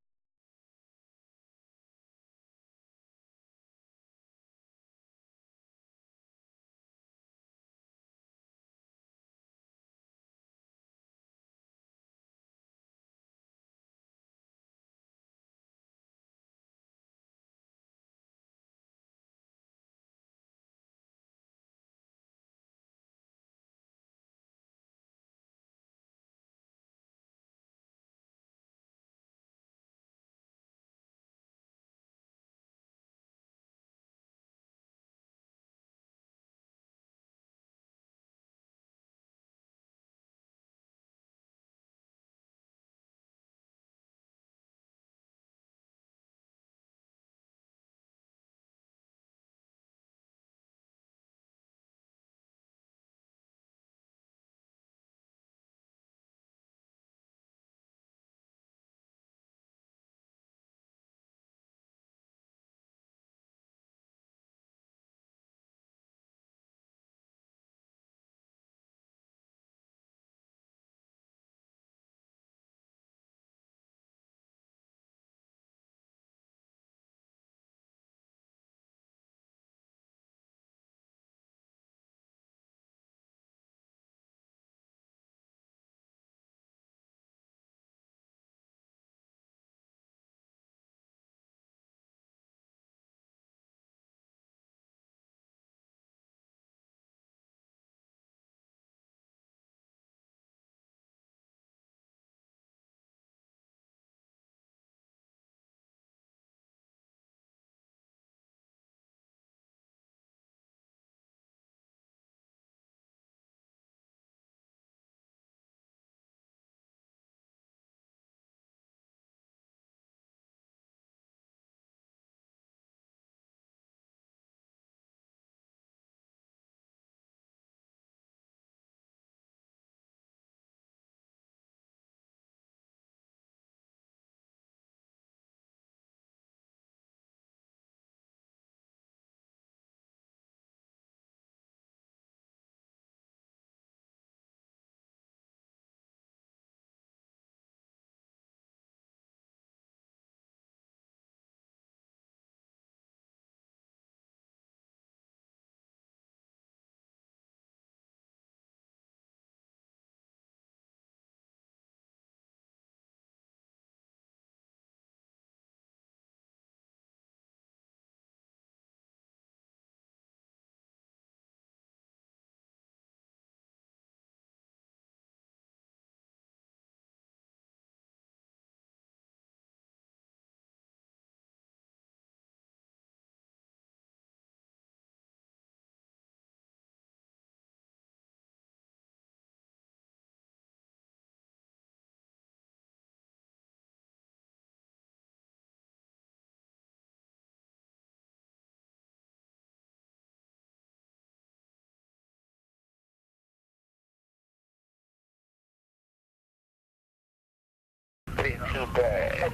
it too bad.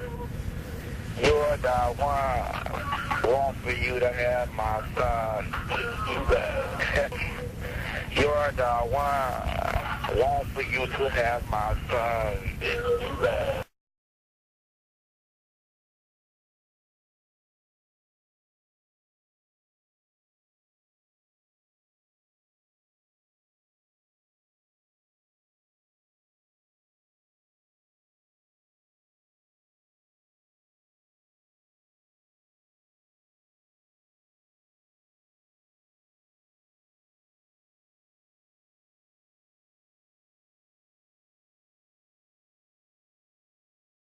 You're the one. Want for you to have my son. You're the one. Want for you to have my son.